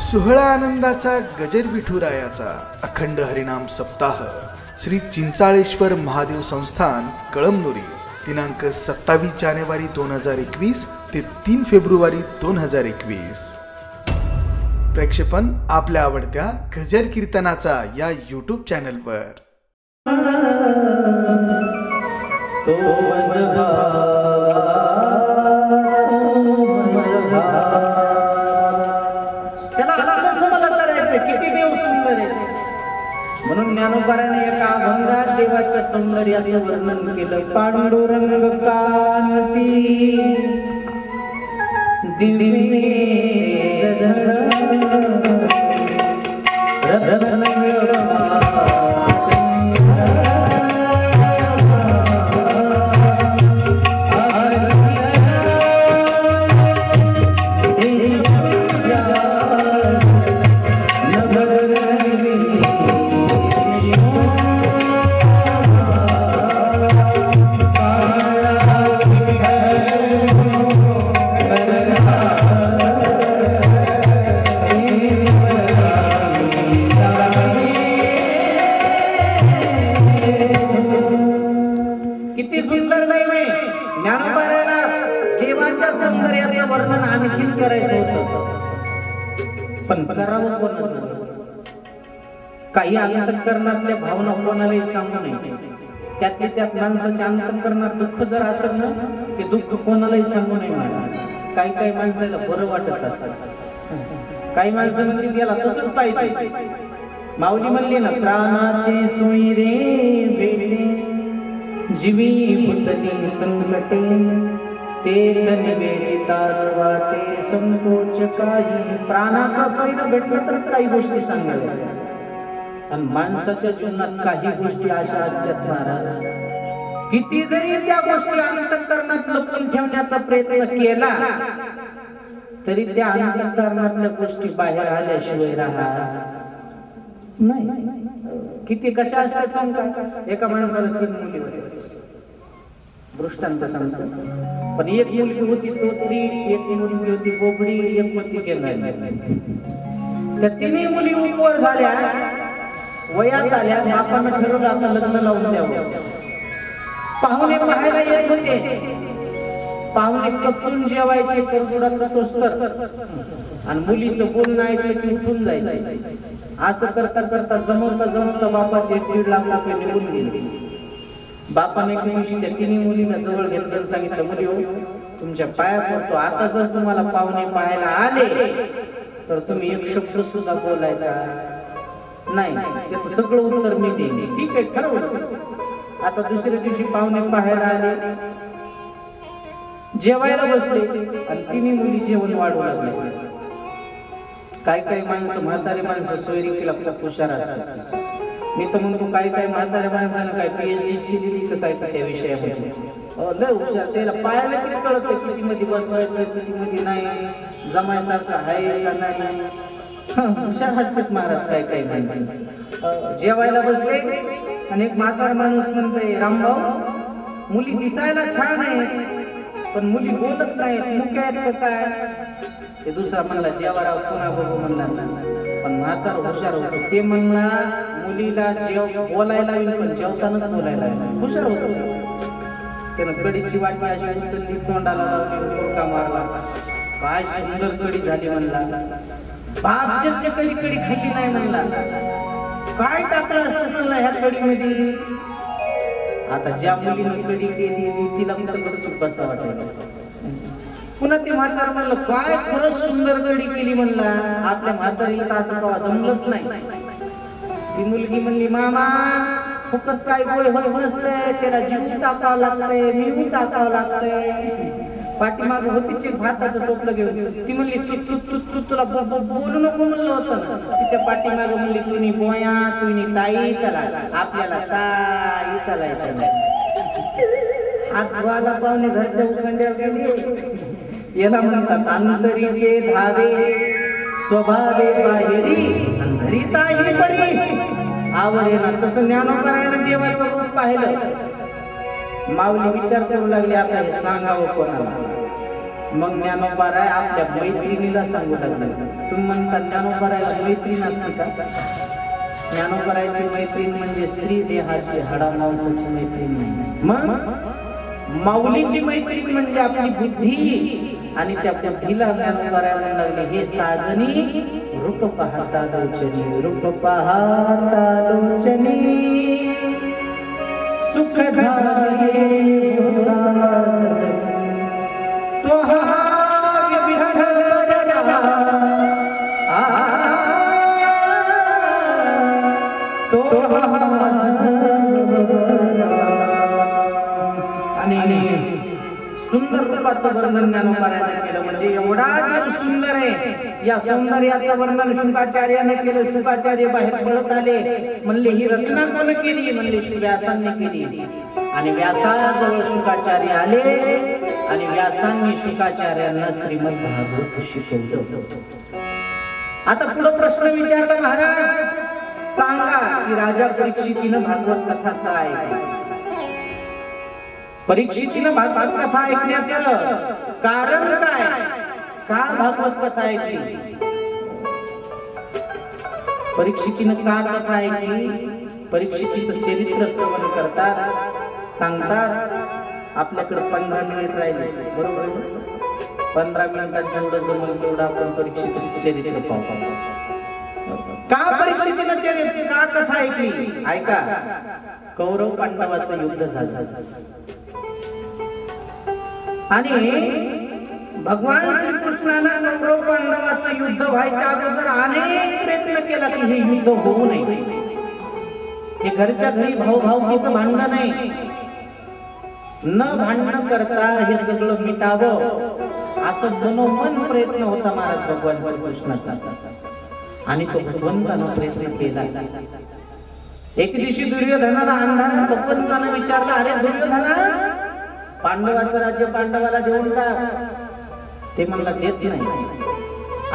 सोहळा आनंदाचा गजर विठुरायाचा अखंड हरिनाम सप्ताह श्री चिंचाळेश्वर महादेव संस्थान कळमनुरी दिनांक 27 जानेवारी 2021 ते 3 फेब्रुवारी 2021। प्रेक्षेपण आपल्या आवडत्या गजर कीर्तनाचा या यूट्यूब चॅनलवर। किती देव सुंदर आहे म्हणून ज्ञानोबाने एका अभंगात देवाच्या सौंदर्याचे वर्णन केलं। पांडुरंग कांती दिव्य वर्णन आणखीन करायचं होतं पण करावं कोणाचं? काही अंतःकरणातल्या भावना कोणालाही सांगू नये। त्यात माणसाच्या अंतःकरणात दुःख जर असेल ना ते दुःख कोणालाही सांगू नये। काही माणसाला बरं वाटत असतात, काही माणसं म्हणते याला तसंच पाहिजे। माऊली म्हणली ना, प्राणाचे सोयरे वेडे जीवी बुद्धनी संकटे ते निवेदिता वाटे संकोच काही। प्राणाचा सोयरा भेटला तर काही गोष्टी सांगायला, आणि माणसाच्या जीवनात काही गोष्टी अशा असतात महाराज, किती जरी त्या गोष्टी अंतःकरणात लपवून ठेवण्याचा प्रयत्न केला तरी त्या अंतःकरणातल्या गोष्टी बाहेर आल्याशिवाय राहत नाही। किती कशा असतात सांगता? एका माणसाला 3 मुली होत्या, दृष्टांत सांगतो। पण एक मुलगी होती तोतरी, एक मुलगी होती बोबडी, एक होती गेंगाई। त्या 3 मुली उपवर झाल्या, वयात आल्या, बापानं ठरवलं आता लग्न लावून द्यावं। पाहुणे पाहायला येत होते, पाहुणे कपून जेवायचे करगुडात तोस्तर, आणि मुलीचं बोलणं ऐकलं की उठून जायचं। असं करता करता जमवता बापाचे 1.5 लाख रुपये निघून गेले। बापाने त्या 3 मुलींना जवळ घेतलं आणि सांगितलं, मुली हो, तुमच्या पाया पडतो, आता जर तुम्हाला पाहुणे पाहायला आले तर तुम्ही एक शब्द सुद्धा बोलायचा नाही, त्याचं सगळं उत्तर मी देईन। ठीक आहे, ठरवलं। आता दुसऱ्या दिवशी पाहुणे पाहायला आले, जेवायला बसले आणि 3 मुली जेवण वाढू लागले। काही माणसं, म्हातारे माणसं सोयरिकीला खूप हुशार असतात। मी तर म्हणतो काही म्हाताऱ्या माणसानं काय PhD केलेली तर काय त्या विषयामध्ये लय हुशार, त्याला पाहायला किती कळतं किती मध्ये बसवायचं किती मध्ये नाही, जमायसारखं आहे का नाही, हुशार असतात महाराज काही माणसं। जेवायला बसले आणि एक म्हातारा माणूस म्हणतोय, रामभाऊ मुली दिसायला छान आहे पण मुली बोलत नाहीत, मुख्य आहेत काय? ते दुसरा म्हणला, जेवाराव पुन्हा बघू म्हणला। पण म्हातार हुशार होतो, ते म्हणला मुलीला बोलायला येईल पण जेवतानाच बोलायला येईल, हुशार होतो। त्यानं कढीची वाटी अशी उचलली, तोंडाला लावली, उडका मारला, काय सुंदर कढी झाली म्हणला। बापचे कधी कढी खाल्ली नाही म्हणला, काय टाकलं असं ह्या कढीमध्ये? आता ज्या मुलीनं कढी केली तिला कुठं बसा वाटलं। पुन्हा ते म्हातार म्हणलं, काय खरंच सुंदर कढी केली म्हणला, आपल्या म्हातारीला तर असं कवा जमलंच नाही। ती मुलगी म्हणली, मामा फुकट काय गोळ होत नसतंय, त्याला जीव टाकावं लागतंय, मी टाकावं लागतंय। पाठीमाग होतीचे भाताचं टोपलं घेऊन ती म्हणली, तू तुला बोलू नको म्हणलं होतं ना। तिच्या पाठीमाग म्हणली, तुम्ही बोया तुम्ही ताई त्याला, आपल्याला ताई चालायचं नाही। हात धुवायला पाहुणे घरच्या उखंड्यावर गेली, याला म्हणतात अंतरीचे धावे स्वभावे बाहेरी अंधरिताही परी आवरेना। तसं ज्ञानोबारायण देवाचं रूप पाहिलं, माऊली विचार करू लागले, आता हे सांगावं कोणाला? मग ज्ञानोबाराय आपल्या मैत्रिणीला सांगू लागले. तुम्ही म्हणता ज्ञानोबारायला मैत्रीण असते का? ज्ञानोबारायची मैत्रीण म्हणजे स्त्री देहाची हाडा मांसाची मैत्रीण नाही. मग माऊलीची मैत्रीण म्हणजे आपली बुद्धी, आणि त्या बुद्धीला ज्ञानोबाराय म्हणू लागले, हे साजनी रूप पाहता लोचनी, रूप पाहता लोचनी सुख झाले तो आणि सुंदर रूपाचं वर्णन ज्ञानोबारायाने केलं. म्हणजे एवढा देव सुंदर आहे, या सौंदर्याचं वर्णन शुकाचार्याने केलं. शुकाचार्य बाहेर पडत आले, म्हणले ही रचना कोण केली? म्हणले व्यासांनी केली. आणि व्यासाजवळ शुकाचार्य आले आणि व्यासांनी शुकाचार्यांना श्रीमद भागवत शिकवलं. आता पुढे प्रश्न विचारला, महाराज सांगा की राजा परीक्षितीनं भागवत कथा काय ऐकली? परीक्षितीनं भागवत कथा ऐकण्याचं कारण काय? का भागवत कथा ऐकली? परीक्षितीनं का कथा ऐकली? परीक्षितीचं चरित्र श्रवण करतात, सांगतात. आपल्याकडे 15 मिनिट राहिले, बरोबर? 15 मिनिटात जेवढं जमल तेवढं आपण परीक्षितीचं चरित्र पाहू. का परीक्षितीनं चरित्र, का कथा ऐकली? ऐका, कौरव पांडवाचं युद्ध झालं आणि भगवान श्रीकृष्णानं कौरव पांडवाचं युद्ध व्हायच्या अगोदर अनेक प्रयत्न केला की हे युद्ध होऊ नये. हे घरच्या घरी भाऊभाऊकीचं भांडण नाही, न भांडण करता हे सगळं मिटावं असं मनोमन प्रयत्न होता महाराज भगवान श्रीकृष्णाचा. आणि तो भगवंतानं प्रयत्न केला. एक दिवशी दुर्योधनाला अंधारात भगवंतानं विचारलं, अरे दुर्योधना, पांडवाचं राज्य पांडवाला देऊन टाक. ते म्हणला देत नाही.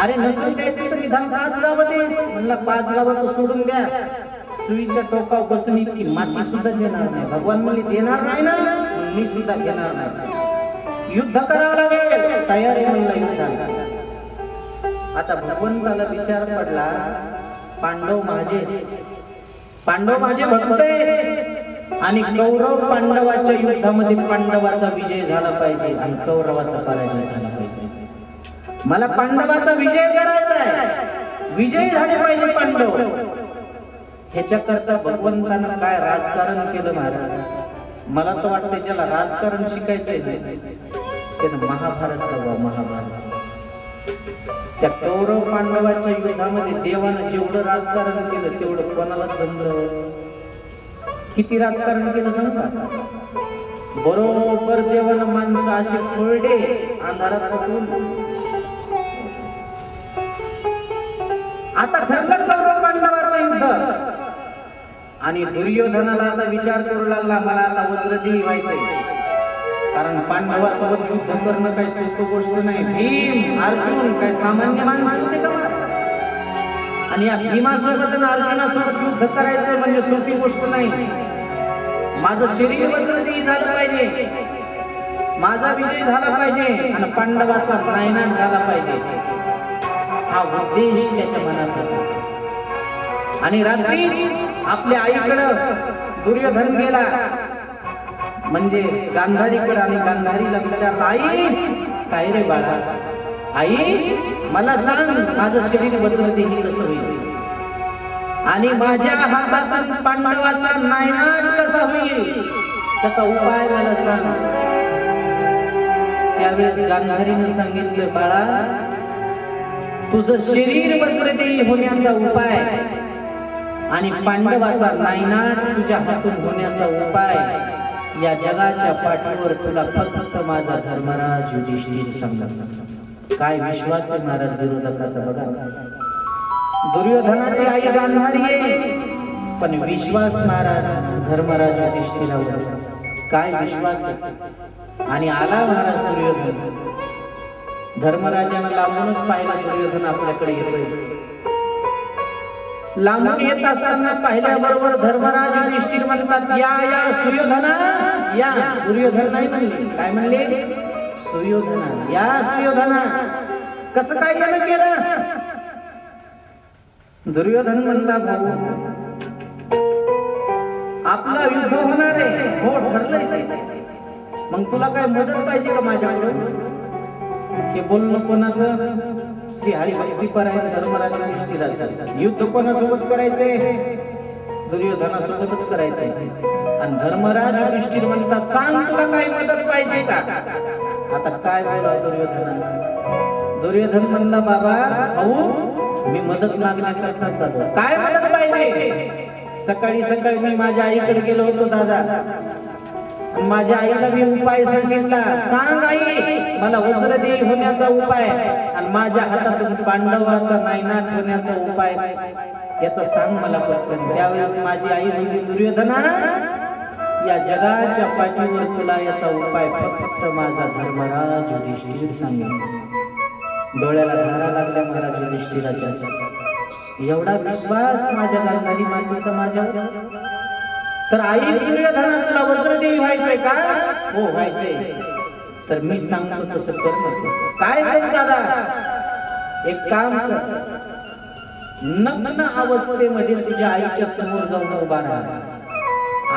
अरे नसेल द्यायचं तर विधान 5 गावं दे. म्हणला 5 गावं तो सोडून द्या. सुईच्या टोकावर बसून इतकी माती सुद्धा देणार नाही. भगवान म्हणले देणार नाही ना, मी सुद्धा घेणार नाही. युद्ध करावं लागेल, तयार आहे म्हणला युद्धाला. आता भगवंताला विचार पडला, पांडव माझे भक्त आणि कौरव पांडवाच्या युद्धामध्ये पांडवाचा विजय झाला पाहिजे आणि कौरवाचा पराजय झाला पाहिजे. मला पांडवाचा विजय करायचा आहे, विजय झाले पाहिजे पांडव. ह्याच्याकरता भगवंतानं काय राजकारण केलं महाराज? मला तर वाटतं ज्याला राजकारण शिकायचंय त्यानं महाभारत करावं. महाभारत त्या कौरव पांडवाच्या युद्धामध्ये देवानं जेवढं राजकारण केलं तेवढं कोणाला जमलं? किती राजकारण केलं सांगता? बरोबर देवानं माणसं अशी खोळडे अंधारात बसून. आता ठरलं कौरव पांडवाचं युद्ध आणि दुर्योधनाला आता विचार करू लागला, मला आता वज्रदेही व्हायचंय. कारण पांडवासोबत युद्ध करणं काही सोपी गोष्ट नाही. भीम अर्जुन काय सामान्य माणूस होते का? आणि या भीमासोबत आणि अर्जुनासोबत युद्ध करायचं म्हणजे सोपी गोष्ट नाही. माझं शरीर वज्रदेही झालं पाहिजे, माझा विजय झाला पाहिजे आणि पांडवाचा नायनाट झाला पाहिजे, हा उद्देश त्याच्या मनात होता. आणि रात्री आपल्या आईकडं दुर्योधन गेला, म्हणजे गांधारीकडे, आणि गांधारीला विचारलं, आई काय रे बाळा, आई मला सांग माझं शरीर वज्रदेही कसं होईल आणि माझ्या हातातून पांडवाचा नायनाट कसा होईल त्याचा उपाय मला सांग. त्यावेळेस गांधारीने सांगितलं, बाळा तुझं शरीर वज्रदेही होण्याचा उपाय आणि पांडवाचा नायनाट तुझ्या हातून होण्याचा उपाय या जगाच्या पाठीवर तुला फक्त माझा धर्मराज युधिष्ठिर सांगला. काय विश्वास आहे महाराज विरोधकाचा बघा. दुर्योधनाची आई गांधारी आहे पण विश्वास महाराज धर्मराज युधिष्ठिरावर. काय विश्वास आहे. आणि आला महाराज दुर्योधन. धर्मराजानं लांबूनच पाहिला दुर्योधन आपल्याकडे येतोय. लांबून येत असताना पाहिल्याबरोबर धर्मराज युधिष्ठिर म्हणतात, या या सुयोधना या. दुर्योधन नाही म्हणले, काय म्हणले? सुयोधना, या सुयोधना कसं काय यानं केलं? दुर्योधन म्हणला, भाऊ आपला युद्ध होणार आहे, हो ठरलंय ते. मग तुला काय मदत पाहिजे का माझ्याकडून? हे बोलणं कोणाचं? श्री हरिभक्तीपरायण धर्मराज युधिष्ठिराचं. युद्ध कोणासोबत करायचंय? दुर्योधनासोबतच करायचंय. आणि धर्मराज युधिष्ठिर म्हणतात, सांग तुला काय मदत पाहिजे का? आता काय बोला दुर्योधनाला? दुर्योधन म्हणला, बाबा भाऊ मी मदत मागण्याकरता चाललो. काय मदत पाहिजे? सकाळी सकाळी मी माझ्या आईकडे गेलो होतो दादा. माझ्या आईला मी उपाय सांगितला. सांग आई मला वज्रदेही होण्याचा उपाय आणि माझ्या हातातून पांडवाचा नायनाट होण्याचा उपाय याचा सांग मला पटकन. त्यावेळेस माझी आई म्हणली, दुर्योधना या जगाच्या पाठीवर तुला याचा उपाय फक्त माझा धर्मराज युधिष्ठिर सांगेल. डोळ्याला धारा लागल्या महाराज युधिष्ठिराच्या. एवढा विश्वास माझ्या गांधारी मातेचा माझ्यावर. तर आई दुर्योधना तुला वज्रदेही व्हायचंय का? हो व्हायचंय. तर मी सांगतो तसं कर ना. काय करू दादा? एक काम कर, नग्न अवस्थेमध्ये तुझ्या आईच्या समोर जाऊन उभा राहा.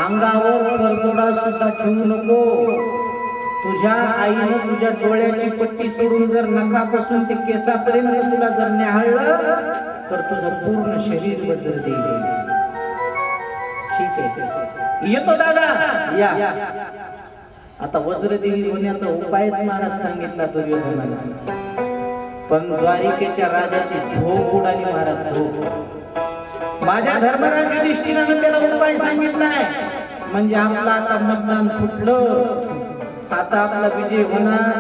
अंगावर करतोडा सुद्धा ठेवू नको. तुझ्या आईने तुझ्या डोळ्याची पट्टी सोडून जर नखापासून ते केसापर्यंत तुला जर न्याहाळलं तर तुझं पूर्ण शरीर वज्रदेही होईल. ठीक आहे, येतो दादा या. आता वज्रदेही होण्याचा उपायच महाराज सांगितला दुर्योधनाला. पण द्वारिकेच्या राजाची झोप उडाली महाराज, झोप. माझ्या धर्मराज युधिष्ठिराने त्याला उपाय सांगितलाय म्हणजे आपलं आता मतदान फुटलं, आता आपला विजय होणार.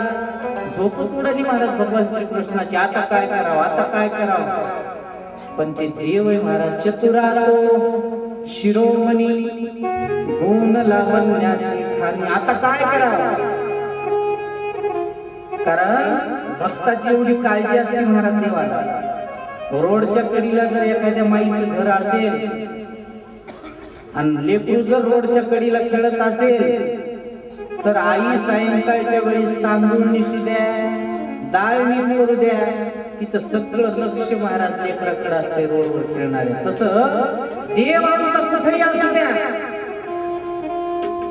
झोपच उडाली महाराज भगवान श्रीकृष्णाची. आता काय करावं, आता काय करावं? पण ते देव आहे महाराज, चतुरालो शिरोमणी गुण लावण्याची खाणी. आता काय करावं? कारण भक्ताची एवढी काळजी असते महाराज देवाला. रोडच्या कडीला जर एखाद्या माईचं घर असेल आणि लेकरू जर रोडच्या कडीला खेळत असेल तर आई सायंकाळच्या वेळेस तांदूळ निसू द्या, डाळ निवडू द्या, तिचं सगळं लक्ष महाराज लेकराकडे असते रोडवर खेळणारे. तसं देव आमचा कुठेही असू द्या,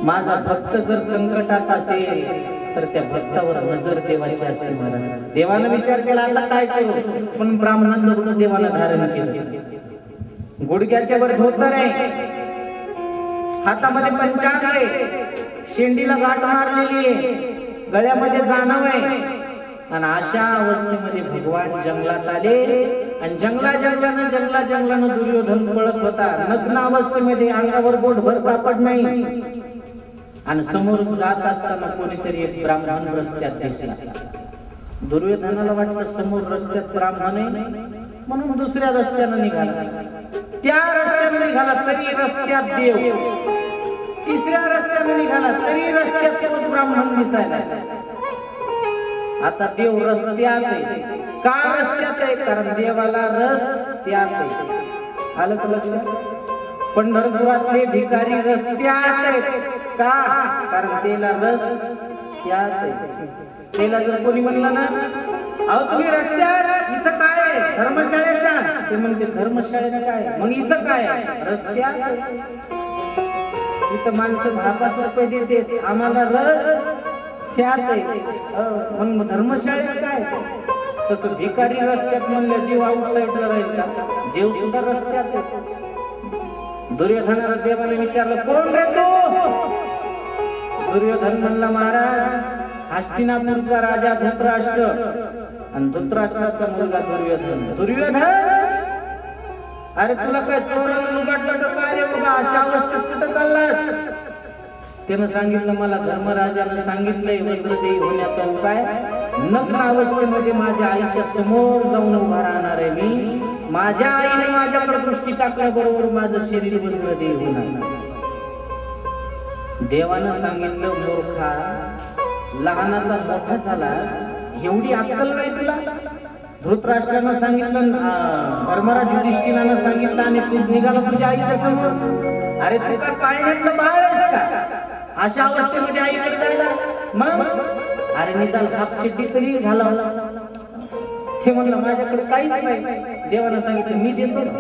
माझा भक्त जर संकटात असेल तर त्या भक्तावर नजर देवाची असते महाराज. देवानं विचार केला आता काय करू, पण ब्राह्मणाचं रूप देवाला धारण केलं. गुडघ्याच्या वर धोतर आहे, हातामध्ये पंचांग आहे, शेंडीला गाठ मारलेली आहे, गळ्यामध्ये जानव आहे. आणि अशा अवस्थेमध्ये भगवान जंगलात आले आणि जंगलानं दुर्योधन पळत होता. नग्न अवस्थेमध्ये, अंगावर बोटभर कापड नाही. आणि समोर जात असताना कोणीतरी एक ब्राह्मण रस्त्यात दिसला. दुर्योधनाला वाटलं समोर रस्त्यात ब्राह्मण आहे म्हणून दुसऱ्या रस्त्यानं निघाला. त्या रस्त्यानं निघाला तरी रस्त्यात देव. तिसऱ्या रस्त्यानं निघाला तरी रस्त्यात तोच ब्राह्मण दिसायला. आता देव रस्त्यात आहे. का रस्त्यात आहे? कारण देवाला रस त्यात आहे. आलं का लक्षात? पंढरपुरातले भिकारी रस्त्यात आहेत. का? कारण त्याला रस त्यात आहे. त्याला जर कोणी म्हणलं ना, अहो तुम्ही रस्त्यात, इथं काय आहे? धर्मशाळेत जा. ते म्हणते धर्मशाळेत काय? मग इथं काय? रस्त्यात. इथं माणसं 10-5 रुपये देते, आम्हाला रस त्यात आहे. मग धर्मशाळेत काय? तसं भिकारी रस्त्यात म्हणलं देव आउटसाइडला राहील का? देव सुद्धा रस्त्यात आहे. दुर्योधनाला देवाने विचारलं, कोण रे तू? दुर्योधन म्हणला, महाराज हस्तिनापूरचा राजा धृतराष्ट्र आणि धृतराष्ट्राचा मुलगा दुर्योधन. दुर्योधन, अरे तुला काय चोराला लुबाडलं का काय रे बाबा? अशा अवस्थेत कुठं चाललास? त्यानं सांगितलं, मला धर्मराजानं सांगितलंय वज्रदेही होण्याचा उपाय. नग्न अवस्थेमध्ये माझ्या आईच्या समोर जाऊन उभा राहणार आहे मी. माझ्या आईने माझ्याकडे दृष्टी टाकल्याबरोबर माझं शरीर वज्रदेही होणार. देवानं सांगितलं, मूर्खा, लहानाचा मोठा झाला, एवढी अक्कल नाही तुला? धृतराष्ट्रानं सांगितलं, धर्मराज युधिष्ठिरानं सांगितलं आणि तू निघाला तुझ्या आईच्या समोर. अरे तू का पाळण्यातलं बाळ आहेस का? अशा अवस्थेमध्ये आईकडे जायला? मग अरे निदान हाफ चिठ्ठी तरी घालावला. ते म्हणलं माझ्याकडे काहीच नाही. देवानं सांगितलं मी देतो ना.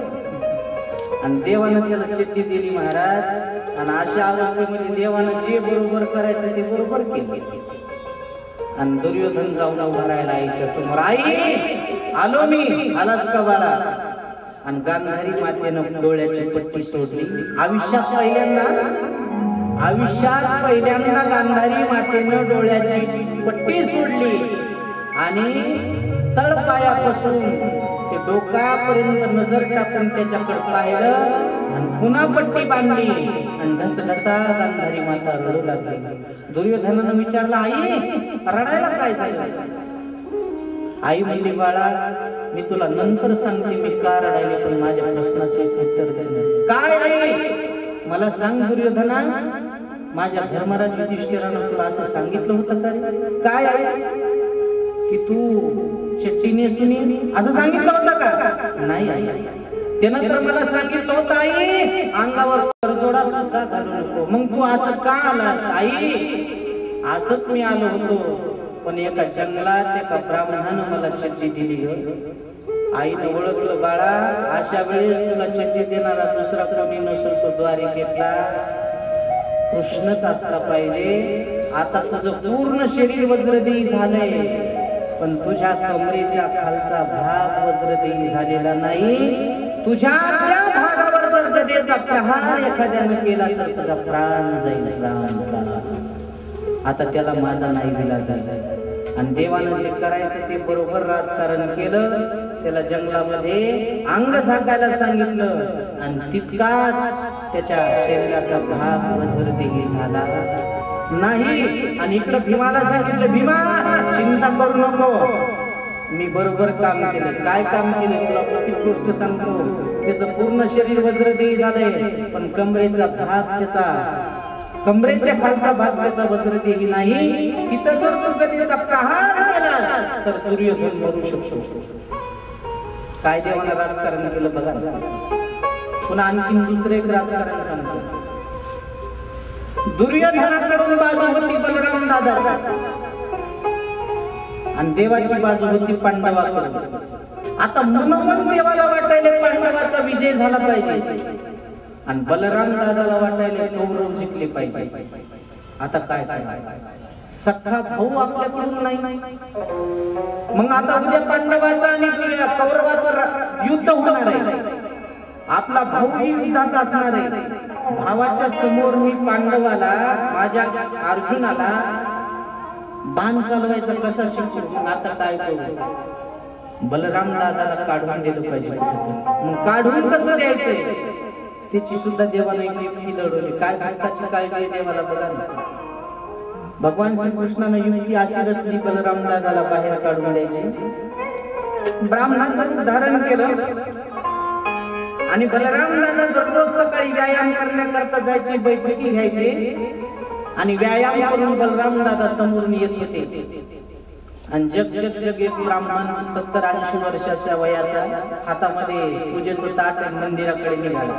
आणि देवानं त्याला चिठ्ठी दिली महाराज. आणि अशा अवस्थेमध्ये देवानं जे बरोबर करायचं ते बरोबर केलं. आणि दुर्योधन जाऊन उभा राहिला आईच्या समोर. आई आलो मी. आलास का बाळा? आणि गांधारी मातेनं डोळ्याची पट्टी सोडली. आयुष्यात पहिल्यांदा गांधारी मातेनं डोळ्याची पट्टी सोडली आणि तळपायापासून ते डोक्यापर्यंत नजर टाकून त्याच्याकडे पाहिलं आणि पुन्हा पट्टी बांधली आणि ढसढसा गांधारी माता रडू लागली. दुर्योधनानं विचारलं आई रडायला काय झालं? आई म्हणली बाळा मी तुला नंतर सांगते मी का रडायले, पण माझ्या प्रश्नाचे उत्तर दे. काय आई मला सांग दुर्योधना. माझ्या धर्मराज युधिष्ठिरानं तुला असं सांगितलं होतं का? काय आहे की तू चिठ्ठी नेसून असं सांगितलं होतं का? नाही आई. त्यानं तर मला सांगितलं होतं आई अंगावर करदोडा सुद्धा घालू नको. मग तू असं का आलास? आई असंच मी आलो होतो, पण एका जंगलात एका ब्राह्मणानं मला चिठ्ठी दिली. आईनं ओळखलं बाळा अशा वेळेस तुला चिठ्ठी देणारा दुसरा कोणी नसेल, तो द्वारिकेतला कृष्णच असला पाहिजे. आता तुझं पूर्ण शरीर वज्रदेही झालंय, पण तुझ्या कमरेच्या खालचा भाग वज्रदेही झालेला नाही. तुझ्या त्या भागावर जर गदेचा प्रहार एखाद्यानं केला तर तुझा प्राण जाईल. प्राण आता त्याला माझा नाही दिला जाईल. आणि देवानं जे करायचं ते बरोबर राजकारण केलं. त्याला जंगलामध्ये अंग झाकायला सांगितलं आणि तितकाच त्याच्या शरीराचा भाग वज्रदेही झाला नाही. आणि इकडं भीमाला सांगितलं भीमा चिंता करू नको, मी बरोबर काम केलं. काय काम केलं तुला प्रत्येक गोष्ट सांगतो. त्याचं पूर्ण शरीर वज्रदेही झालंय, पण कमरेचा भाग त्याचा कमरेच्या खालचा भाग त्याचा वज्रदेही नाही. तिथं जर तू गदेचा प्रहार केला तर दुर्योधन मरू शकतो. काय देवानं राजकारण केलं बघा. पुन्हा आणखीन दुसरे एक राजकारण सांगतो. दुर्योधनाकडून बाजू होती बलराम दादा आणि देवाची बाजू होती पांडवाकडून. आता मनोमन देवाला वाटायला पांडवाचा विजय झाला पाहिजे आणि बलराम दादाला वाटायला कौरव जिंकले पाहिजे. आता काय सख्खा भाऊ आपल्याकडून नाही. मग आता उद्या पांडवाचा आणि कौरवाचं युद्ध होणार आहे. आपला भाऊ युद्धात असणार आहे. भावाच्या समोर मी पांडवाला माझ्या अर्जुनाला बाण चालवायचा कसा शिकवू? आता काय करू? बलराम दादाला काढून दिलं पाहिजे. मग काढून कसं द्यायचंय त्याची सुद्धा देवाला एक युक्ती लढवली. काय भक्ताची काळजी देवाला बघा. भगवान श्रीकृष्णानं युक्ती अशी रचली बलराम दादाला बाहेर काढून द्यायची. ब्राह्मणाचं रूप धारण केलं आणि बलराम दादा दररोज सकाळी व्यायाम करण्याकरता जायचे, बैठकी घ्यायचे आणि व्यायाम करून बलराम दादा समोरून येत होते. आणि जग एक ब्राह्मण 70-80 वर्षाच्या वयाचा हातामध्ये पूजेचं ताट मंदिराकडे निघाला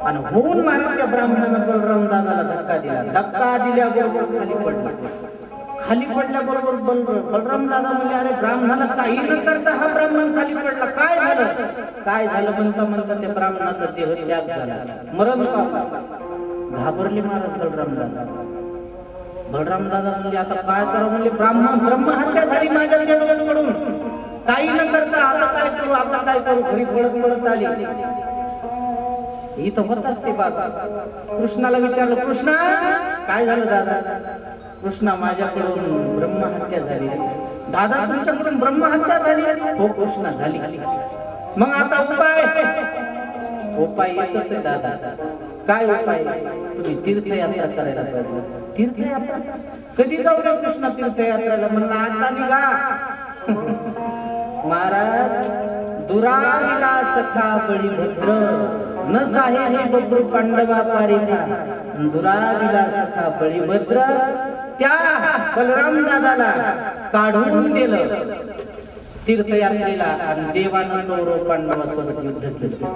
आणि होऊन मारत त्या ब्राह्मणानं बलराम दादाला धक्का दिला. धक्का दिल्याबरोबर खाली पडला. खाली पडल्याबरोबर बलराम दादा म्हणले अरे ब्राह्मणाला काही न करता हा ब्राह्मण खाली पडला. काय झालं? काय झालं म्हणता म्हणता त्या ब्राह्मणाचा देह त्याग झाला, मरण पावला. घाबरले महाराज बलराम दादा. बलराम दादा म्हणजे आता काय करावं? म्हणजे ब्रह्महत्या झाली माझ्या डोळ्यांकडून. काही न करता आता काय करू? आता काय करू? घरी पळत आली. ही तर होत असते बाबा. कृष्णाला विचारलं कृष्णा काय झालं दादा? कृष्णा माझ्याकडून ब्रह्महत्या झाली. दादा तुमच्याकडून ब्रह्महत्या झाली? हो कृष्णा झाली. मग आता उपाय? उपाय एकच आहे दादा. काय उपाय? तुम्ही तीर्थयात्रा करायला पाहिजे. तीर्थयात्रा कधी जाऊ रे कृष्णा तीर्थयात्रेला? म्हणलं आता निघा. महाराज दुराविला सखा बळीभद्र न साहेजी बद्रू पांडवा पारिका. दुराविला सखा बळीभद्र त्या बलराम दादाला काढून दिलं तीर्थयात्रेला आणि देवानं कौरव पांडवासोबत युद्ध केलं.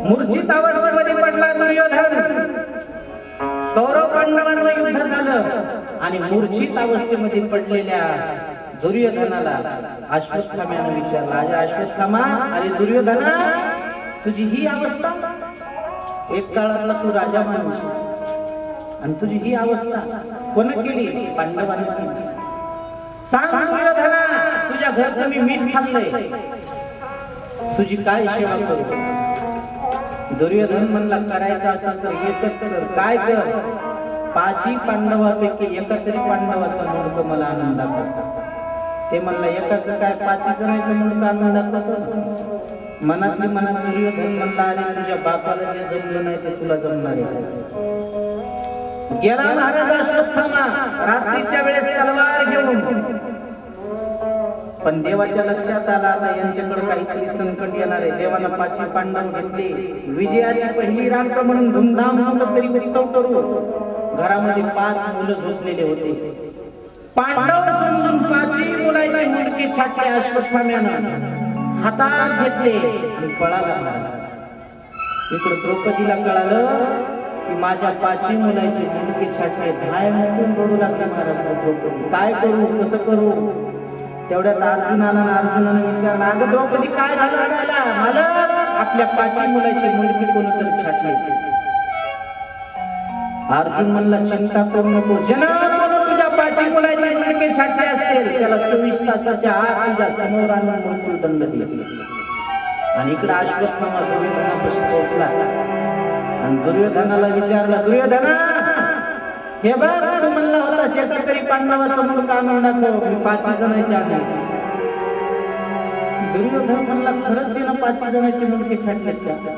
मूर्छित अवस्थेमध्ये पडला दुर्योधन. कौरव पांडवांचं युद्ध झालं. आणि मूर्छित अवस्थेमध्ये पडलेल्या दुर्योधनाला अश्वत्थाम्याने विचारलं, अरे अश्वत्थामा, अरे दुर्योधना, तुझी ही अवस्था, एक काळातला तू राजा माणूस आणि तुझी ही अवस्था कोण केली? पांडवांनी केली. सांग दुर्योधना, तुझ्या घरचं मी मीठ खाल्लंय, तुझी काय सेवा करू? दुर्योधन म्हणला, करायचं असेल तर एकच कर. काय कर? 5ही पांडवापैकी एका तरी पांडवाचा मुंडक मला आनंद दाखव. ते म्हणला, एकाच काय 5 जणांचं मुंडक आनंद दाखवतो? मनातली मनात दुर्योधन म्हणला, अरे तुझ्या बापाला जे जमलं नाही ते तुला जमणार आहे. गेला महाराज अश्वत्थामा रात्रीच्या वेळेस तलवार घेऊन. पण देवाच्या लक्षात आला, आता यांच्याकडे काहीतरी संकट येणार आहे. देवाला 5 पांडव घेतले. विजयाची पहिली रात्र म्हणून धुमधाम तरी उत्सव करू. घरामध्ये 5 मुलं झोपलेले होते. पांडव समजून 5ही मुलांची मुंडके छाटले अश्वत्थाम्यानं, हातात घेतले आणि पळाला. इकडे द्रौपदीला कळालं की माझ्या 5ही मुलांची मुंडके छाटले. धाय मुकून रडू लागले महाराज द्रौपदी. काय करू, कसं करू? तेवढ्यात अर्जुनाने विचारलं, अगं द्रौपदी, काय झालं रडायला? मला आपल्या 5ही मुलांची मुंडके कोणतरी छाटले. अर्जुन म्हणला, चिंता करू नको, तुझ्या 5ही मुलांची मुंडके छाटले असतील, त्याला 24 तासाच्या आत तुझ्या समोर आणून मृत्यूदंड दिला. आणि इकडे अश्वत्थामा दुर्योधनापाशी पोहोचला आणि दुर्योधनाला विचारला, दुर्योधना, हे बघ, तू म्हणला होता शेतकरी पांडवाचा मुलगा आणून दाखव, मी 5 जणांचे आहे. दुर्योधन म्हणला, खरंच आहे ना 5 जणांचे मुलगे छाटलेत का?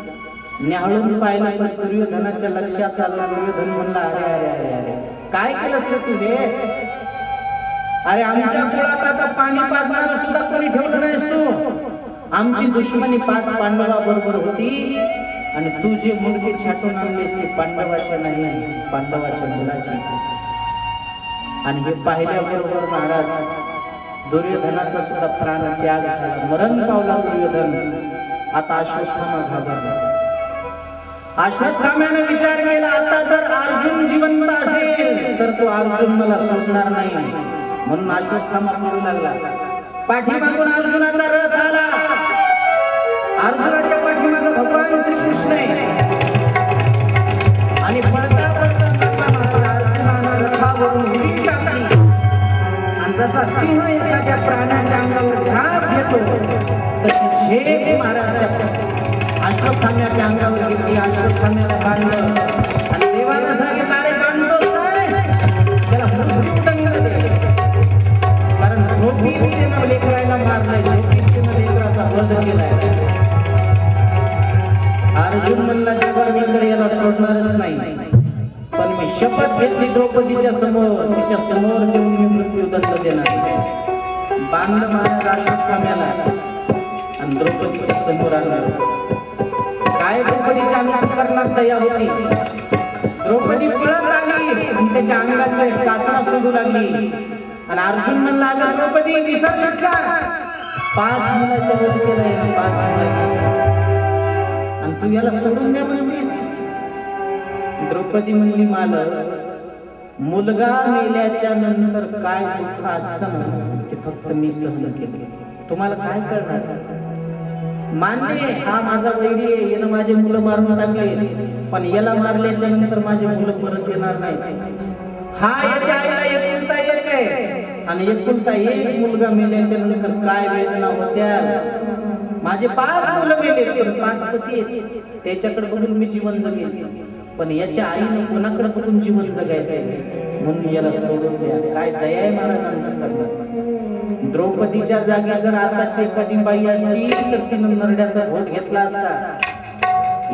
न्याहाळून पाहिलं पण दुर्योधनाच्या लक्षात आलं. दुर्योधन म्हणला, अरे अरे अरे अरे, काय केलंस रे तू हे? अरे आमच्या कुळात आता पाणी पाजणार सुद्धा कोणी ठेवलं नाहीस तू. आमची दुश्मनी 5 पांडवाबरोबर होती आणि तू जे मुलगे छाटून आणलेस ते पांडवाचे नाही, पांडवाच्या मुलाचे. आणि हे पाहिल्याबरोबर महाराज दुर्योधनाचा सुद्धा प्राण त्याग झाला, मरण पावला दुर्योधन. आता अश्वत्थामा घाबरला. अश्वत्थाम्याने विचार केला, आता जर अर्जुन जिवंत असेल तर तो अर्जुन मला सोडणार नाही. म्हणून अश्वत्थामा पळू लागला. पाठीमागून अर्जुनाचा रथ आला. अर्जुनाच्या पाठीमागे भगवान श्रीकृष्ण आहे आणि पळता पळता अर्जुनानं रथावरून उडी टाकली. आणि जसा सिंह एखाद्या प्राण्याच्या अंगावर झाप घेतो तशी झेप महाराज अश्वत्थाम्याच्या अंगावर घेतली. अश्वत्थाम्याला बांधलं आणि देवानं सांगितलं, अरे बांधतो काय? त्याला मृत्यूदंड दे. कारण झोपीत लेकरायला मारलाय, झोपीत लेकराचा वध केलाय. अर्जुन म्हणला, जेव्हा मी तर याला सोडणारच नाही, पण मी शपथ घेतली द्रौपदीच्या समोर, तिच्या समोर घेऊन मी मृत्यूदंड देणार. बांधलं महाराज अश्वत्थाम्याला आणि द्रौपदीच्या समोर आणलं. काय द्रौपदीच्या अंतःकरणात दया होती. द्रौपदी पळत आली आणि त्याच्या अंगाचा एक कासरा सोडू लागली. आणि अर्जुन म्हणला, अगं द्रौपदी, विसरलीस का? 5 मुलाचा वध केलाय, 5 मुलाचा, आणि तू याला सोडून द्या म्हणलीस. द्रौपदी म्हणली, मालक, मुलगा मेल्याच्या नंतर काय दुःख असतं ते फक्त मी सहन केले, तुम्हाला काय करणार? मान्य, हा माझा वैरी आहे, यानं माझे मुलं मारून टाकले, पण याला मारल्याच्या नंतर माझे मुलं परत येणार नाही. हा याच्या आईला एकुलता एक आहे आणि एकुलता एक मुलगा मेल्याच्या नंतर काय वेदना होत्या. माझे 5 मुलं मेले, पण 5 पती आहेत, त्याच्याकडे बघून मी जीवन जगेल, पण याच्या आईनं कोणाकडे बघून जीवन जगायचंय, म्हणून याला सोडून द्या. काय दया आहे महाराजांना. द्रौपदीच्या जागी जर आताची एखादी बाई असती तर तिनं नरड्याचा घोट घेतला असता.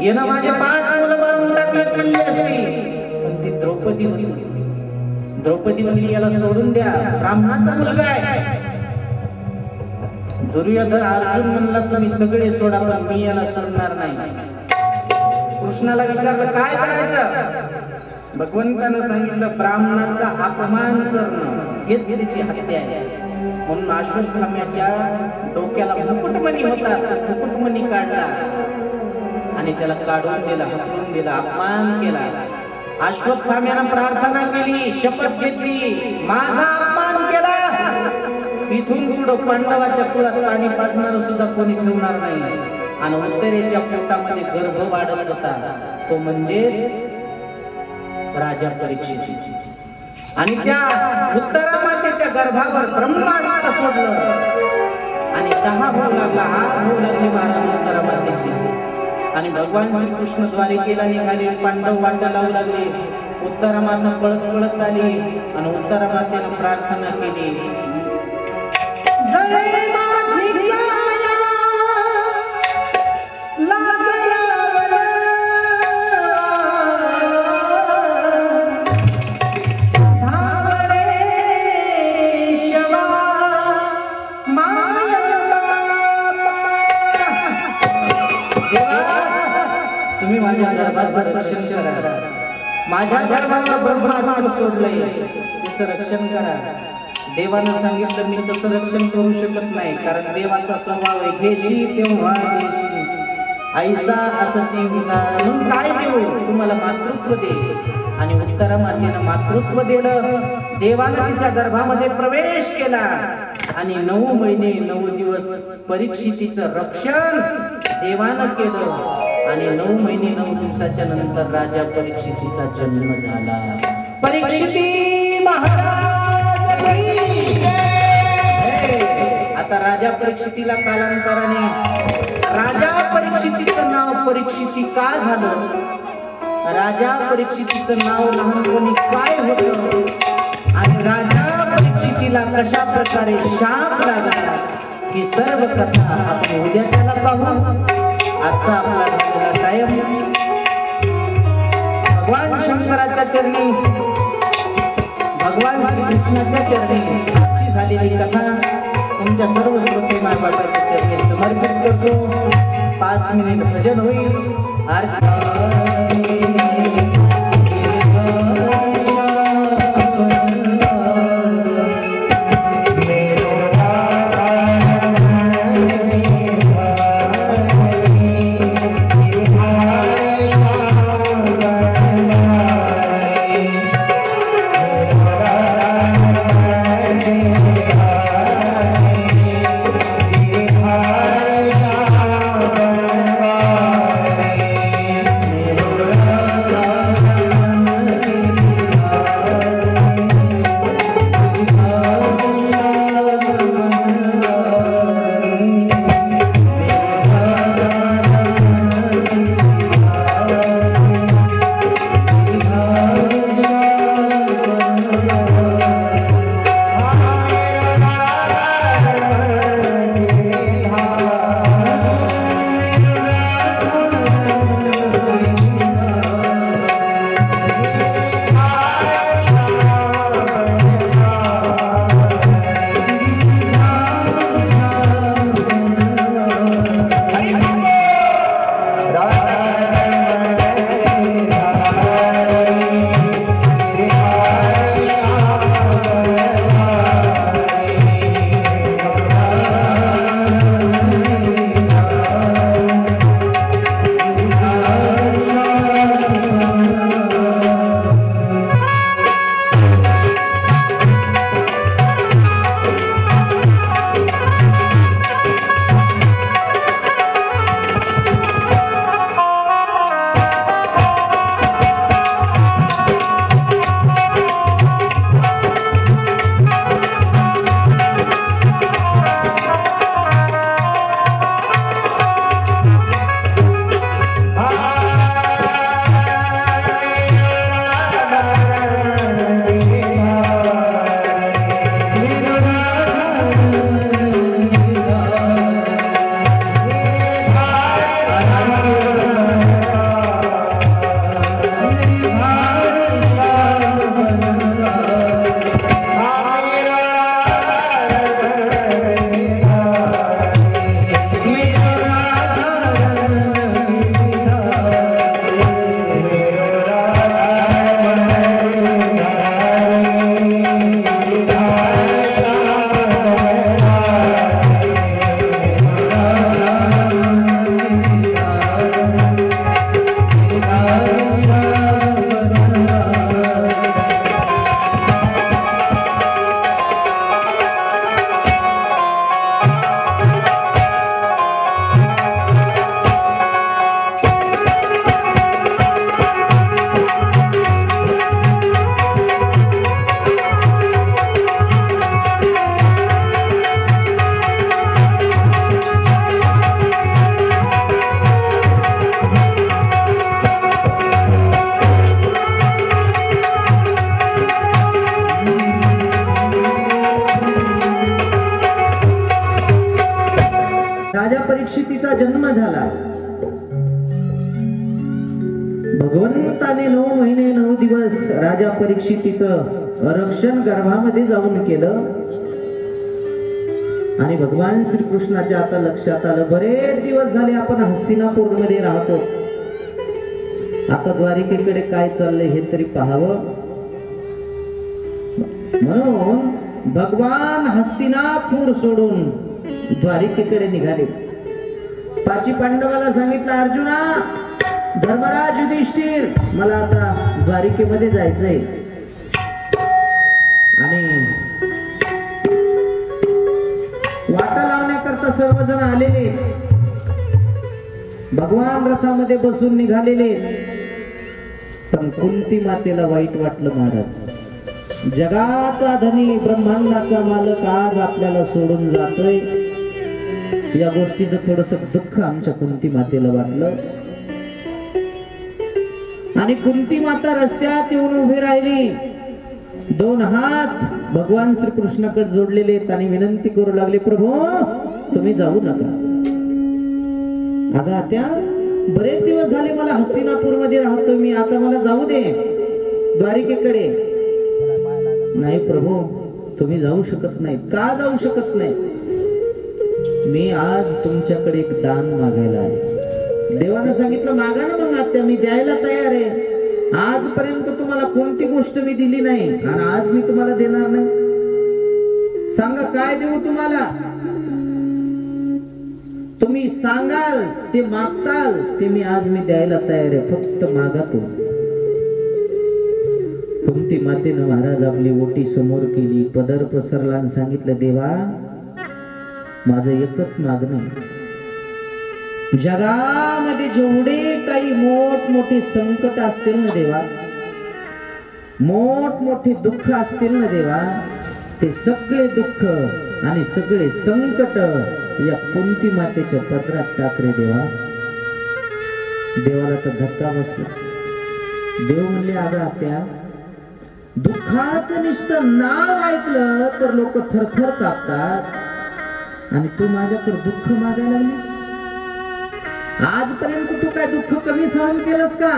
यानं माझे 5 मुलं मारून टाकले म्हणली असती, पण ती द्रौपदी होती. द्रौपदी म्हणली, याला सोडून द्या, ब्राह्मणाचा मुलगा आहे. दुर्योधन अर्जुन म्हणला, तुम्ही सगळे सोडा, पण मी याला सोडणार नाही. कृष्णाला विचारलं, काय करायचं? भगवंतानं सांगितलं, ब्राह्मणाचा अपमान करणं हेच त्याची हत्या आहे. म्हणून अश्वत्थाम्याच्या डोक्याला मुकुटमणी होता, मुकुटमणी काढला आणि त्याला काढून दिला, हटवून दिला, अपमान केला. अश्वत्थाम्यानं प्रार्थना केली, शपथ घेतली, माझा अपमान केला इथून पुढं पांडवाच्या कुळात पाणी पाजणार सुद्धा कोणी ठेवणार नाही. आणि उत्तरेच्या पोटामध्ये गर्भ वाढत होता तो म्हणजेच राजा परीक्षित. आणि त्या उत्तरामातेच्या गर्भावर ब्रह्मास्त्र सोडलं आणि 10 होऊ लागला. हात होऊ लागली महाराज उत्तरामातेची. आणि भगवान श्रीकृष्ण द्वारिकेला निघाले, पांडव वाटा लावू लागले. उत्तरामाता पळत पळत आली आणि उत्तरामातेनं प्रार्थना केली, जय माझी काया लागला वरा, धावरे शवा माया तुम्ही माझ्या गर्भाचं रक्षण करा. माझ्या गर्भाला ब्रह्मास्त्र सोडलंय, त्याचं रक्षण करा. देवानं सांगितलं मी तसं रक्षण करू शकत नाही, कारण देवाचा स्वभाव आहे घेशी तेव्हा देशी, ऐसा अससी होणार. म्हणून काय देऊ, तुम्हाला मातृत्व दे. आणि उत्तरामातेनं मातृत्व दिलं. देवानं तिच्या गर्भामध्ये प्रवेश केला आणि 9 महिने 9 दिवस परीक्षितीचं रक्षण देवानं केलं. आणि 9 महिने 9 दिवसाच्या नंतर राजा परीक्षितीचा जन्म झाला. परीक्षिती महाराज की जय. आता राजा परीक्षितीला कालांतराने राजा परीक्षितीचं नाव परीक्षिती का झालं, राजा परीक्षितीचं नाव लहानपणी काय होतं आणि राजा परीक्षितीला कशा प्रकारे शाप लागला, ही सर्व कथा आपण उद्याच्याला पाहू. आजचा आपला झालेला टाइम भगवान शंकराच्या चरणी, भगवान श्रीकृष्णाच्या चरणी आजची झालेली कथा तुमच्या सर्व श्रोते मायबापाच्या चरणी समर्पित करतो. 5 मिनिट भजन होईल. परीक्षितीचा जन्म झाला. भगवंताने 9 महिने 9 दिवस राजा परीक्षितीचं रक्षण गर्भामध्ये जाऊन केलं. आणि भगवान श्रीकृष्णाच्या आता लक्षात आलं, बरेच दिवस झाले आपण हस्तिनापूर मध्ये राहतो, आता द्वारिकेकडे काय चाललंय हे तरी पाहावं. म्हणून भगवान हस्तिनापूर सोडून द्वारिकेकडे निघाले. पाची पांडवाला सांगितलं, अर्जुना, धर्मराज युधिष्ठिर, मला आता द्वारिकेमध्ये जायचंय. आणि वाटा लावण्याकरता सर्वजण आलेले, भगवान रथामध्ये बसून निघालेले. पण कुंती मातेला वाईट वाटलं. महाराज, जगाचा धनी, ब्रह्मांडाचा मालक आज आपल्याला सोडून जातोय, या गोष्टीचं थोडस दुःख आमच्या कुंती मातेला वाटलं. आणि कुंती माता रस्त्यात येऊन उभी राहिली, 2 हात भगवान श्रीकृष्णाकडे जोडलेले आहेत आणि विनंती करू लागले, प्रभू तुम्ही जाऊ नका. अगं त्या बरेच दिवस झाले मला हस्तिनापूर मध्ये राहतो मी, आता मला जाऊ दे द्वारिकेकडे. नाही प्रभू, तुम्ही जाऊ शकत नाही. का जाऊ शकत नाही? मी आज तुमच्याकडे एक दान मागायला आहे. देवानं सांगितलं, मागा ना मग आत्या, मी द्यायला तयार आहे. आजपर्यंत तुम्हाला कोणती गोष्ट मी दिली नाही आणि आज मी तुम्हाला देणार नाही. सांगा काय देऊ तुम्हाला? तुम्ही सांगाल ते मागताल ते मी आज द्यायला तयार आहे, फक्त मागा तो. कुंती मातेनं महाराज आपली ओटी समोर केली, पदर पसरला आणि सांगितलं, देवा माझं एकच मागणं आहे. जगामध्ये जेवढे काही मोठमोठे संकट असतील ना देवा, मोठमोठे दुःख असतील ना देवा, ते सगळे दुःख आणि सगळे संकट या कुंती मातेच्या पदरात टाक रे देवा. देवाला तर धक्का बसला. देव म्हणले, अगं आत्या, दुःखाचं नुसतं नाव ऐकलं तर लोक थरथर कापतात आणि तू माझ्याकडे दुःख मागायला लागलीस. आजपर्यंत तू काय दुःख कमी सहन केलंस का?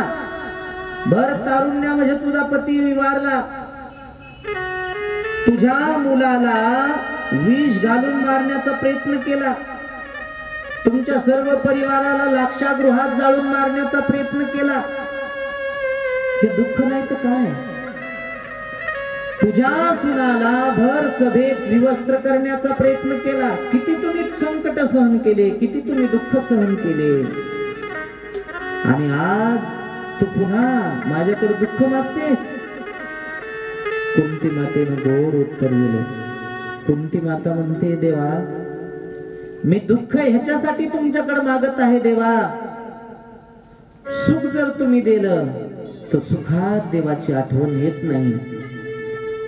भर तारुण्यामध्ये तुझा पती विवारला, तुझ्या मुलाला विष घालून मारण्याचा प्रयत्न केला, तुमच्या सर्व परिवाराला लाक्षागृहात जाळून मारण्याचा प्रयत्न केला. हे दुःख नाही तर काय? तुझ्या सुनाला भर सभेत विवस्त्र करण्याचा प्रयत्न केला. किती तुम्ही संकट सहन केले, किती तुम्ही दुःख सहन केले, आणि आज तू पुन्हा माझ्याकडे दुःख मागतेस. कुंती मातेनं गोड उत्तर दिलं. कुंती माता म्हणते, देवा मी दुःख ह्याच्यासाठी तुमच्याकडे मागत आहे देवा. सुख जर तुम्ही दिलं तर सुखात देवाची आठवण येत नाही,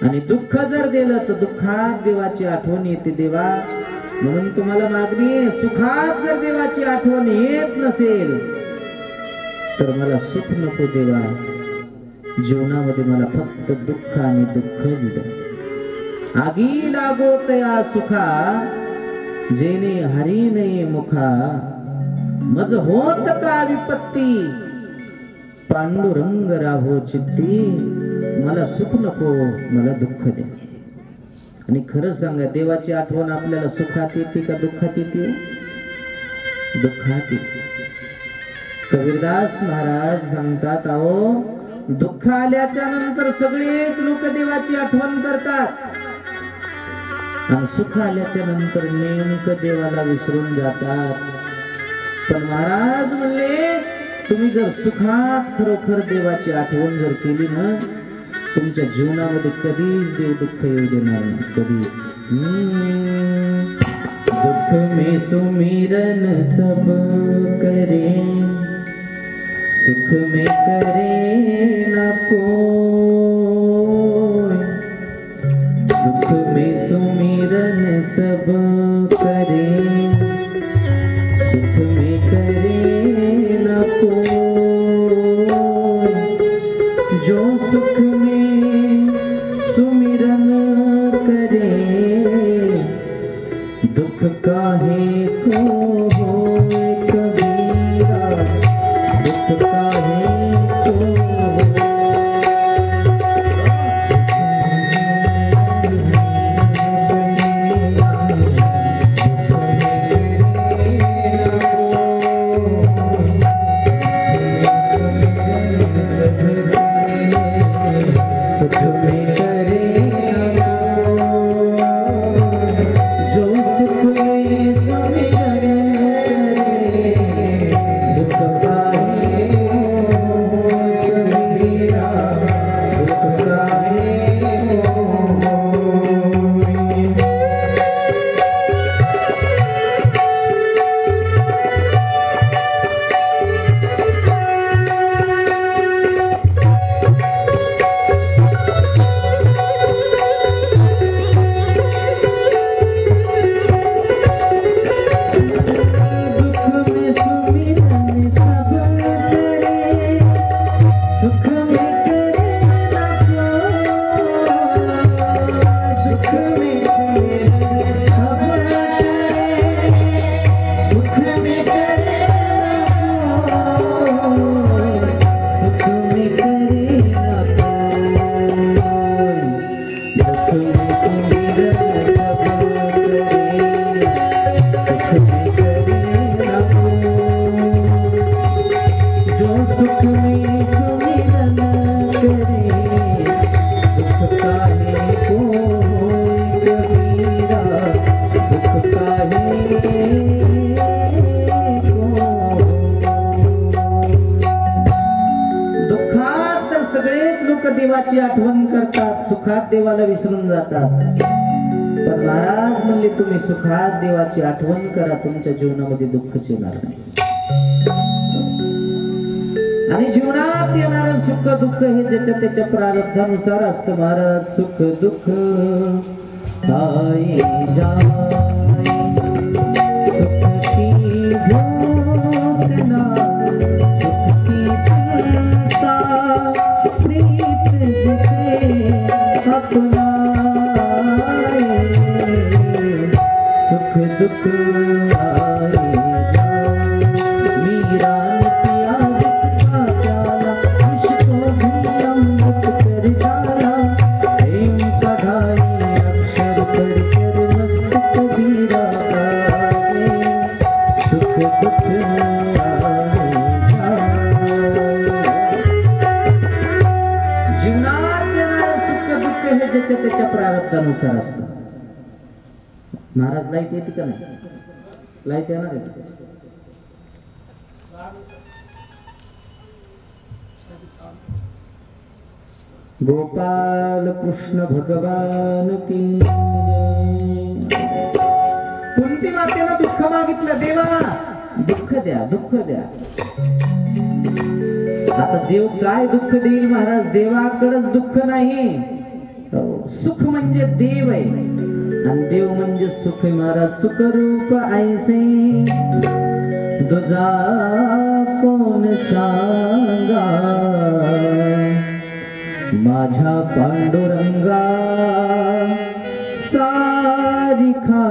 आणि दुःख जर दिलं तर दुःखात देवाची आठवण येते देवा. म्हणून तुम्हाला मागणी आहे, सुखात जर देवाची आठवण येत नसेल तर मला सुख नको देवा. जीवनामध्ये मला फक्त दुःख आणि दुःखच द्या. आगी लागो तया सुखा, जेने हरी नये मुखा, मज होत का विपत्ती, पांडुरंग राहो चित्ती. मला सुख नको, मला दुःख दे. आणि खरं सांगा, देवाची आठवण आपल्याला सुखात येते का दुःखात येते? दुःखात येते. कबीरदास महाराज सांगतात, अहो दुःख आल्याच्या नंतर सगळेच लोक देवाची आठवण करतात, आणि सुख आल्याच्या नंतर नेमकं देवाला विसरून जातात. पण महाराज म्हणले, तुम्ही जर सुखात खरोखर देवाची आठवण जर केली ना, तुमच्या जीवनामध्ये कधीच देव दुःख येऊ देणार नाही, कधीच. दुःख में सुमिरन सब करे, सुख में करे न कोई. दुःख में सुमिरन सब करे, सुख में करे न कोई. जो सुख में सुमिरन करे, दुख काहे को हो. देवाची आठवण करतात, सुखात देवाला विसरून जातात. पण महाराज म्हणले तुम्ही सुखात देवाची आठवण करा, तुमच्या जीवनामध्ये दुःखच येणार नाही. आणि जीवनात येणारं सुख दुःख हे ज्याच्या त्याच्या प्रारब्धानुसार असतं. महाराज सुख दुःख आए जाए, सुख की भोगना दुख की चिंता, प्रीत जिसे अपनाए, सुख दुख आए जाए. मीरा ने पिया जिसका प्याला, मुझको भी अमृत कर डाला. प्रेम का ढाई अक्षर पढ़कर मस्त कबीरा गाए, सुख दुख आए जाए. जीवनात येणारं सुख दुःख हे ज्याच्या त्याच्या प्रारब्धानुसार असतं. महाराज लाईट येते का नाही? लाईट येणार आहे. गोपाल कृष्ण भगवान की जय. कुंती मातेनं दुःख मागितलं, देवा दुःख द्या, दुःख द्या. आता देव काय दुःख देईल महाराज? देवाकडच दुःख नाही. सुख म्हणजे देव आहे आणि देव म्हणजे सुख आहे महाराज. सुख रूप ऐसे दुजा कोण सांगा, माझ्या पांडुरंगा सारिखा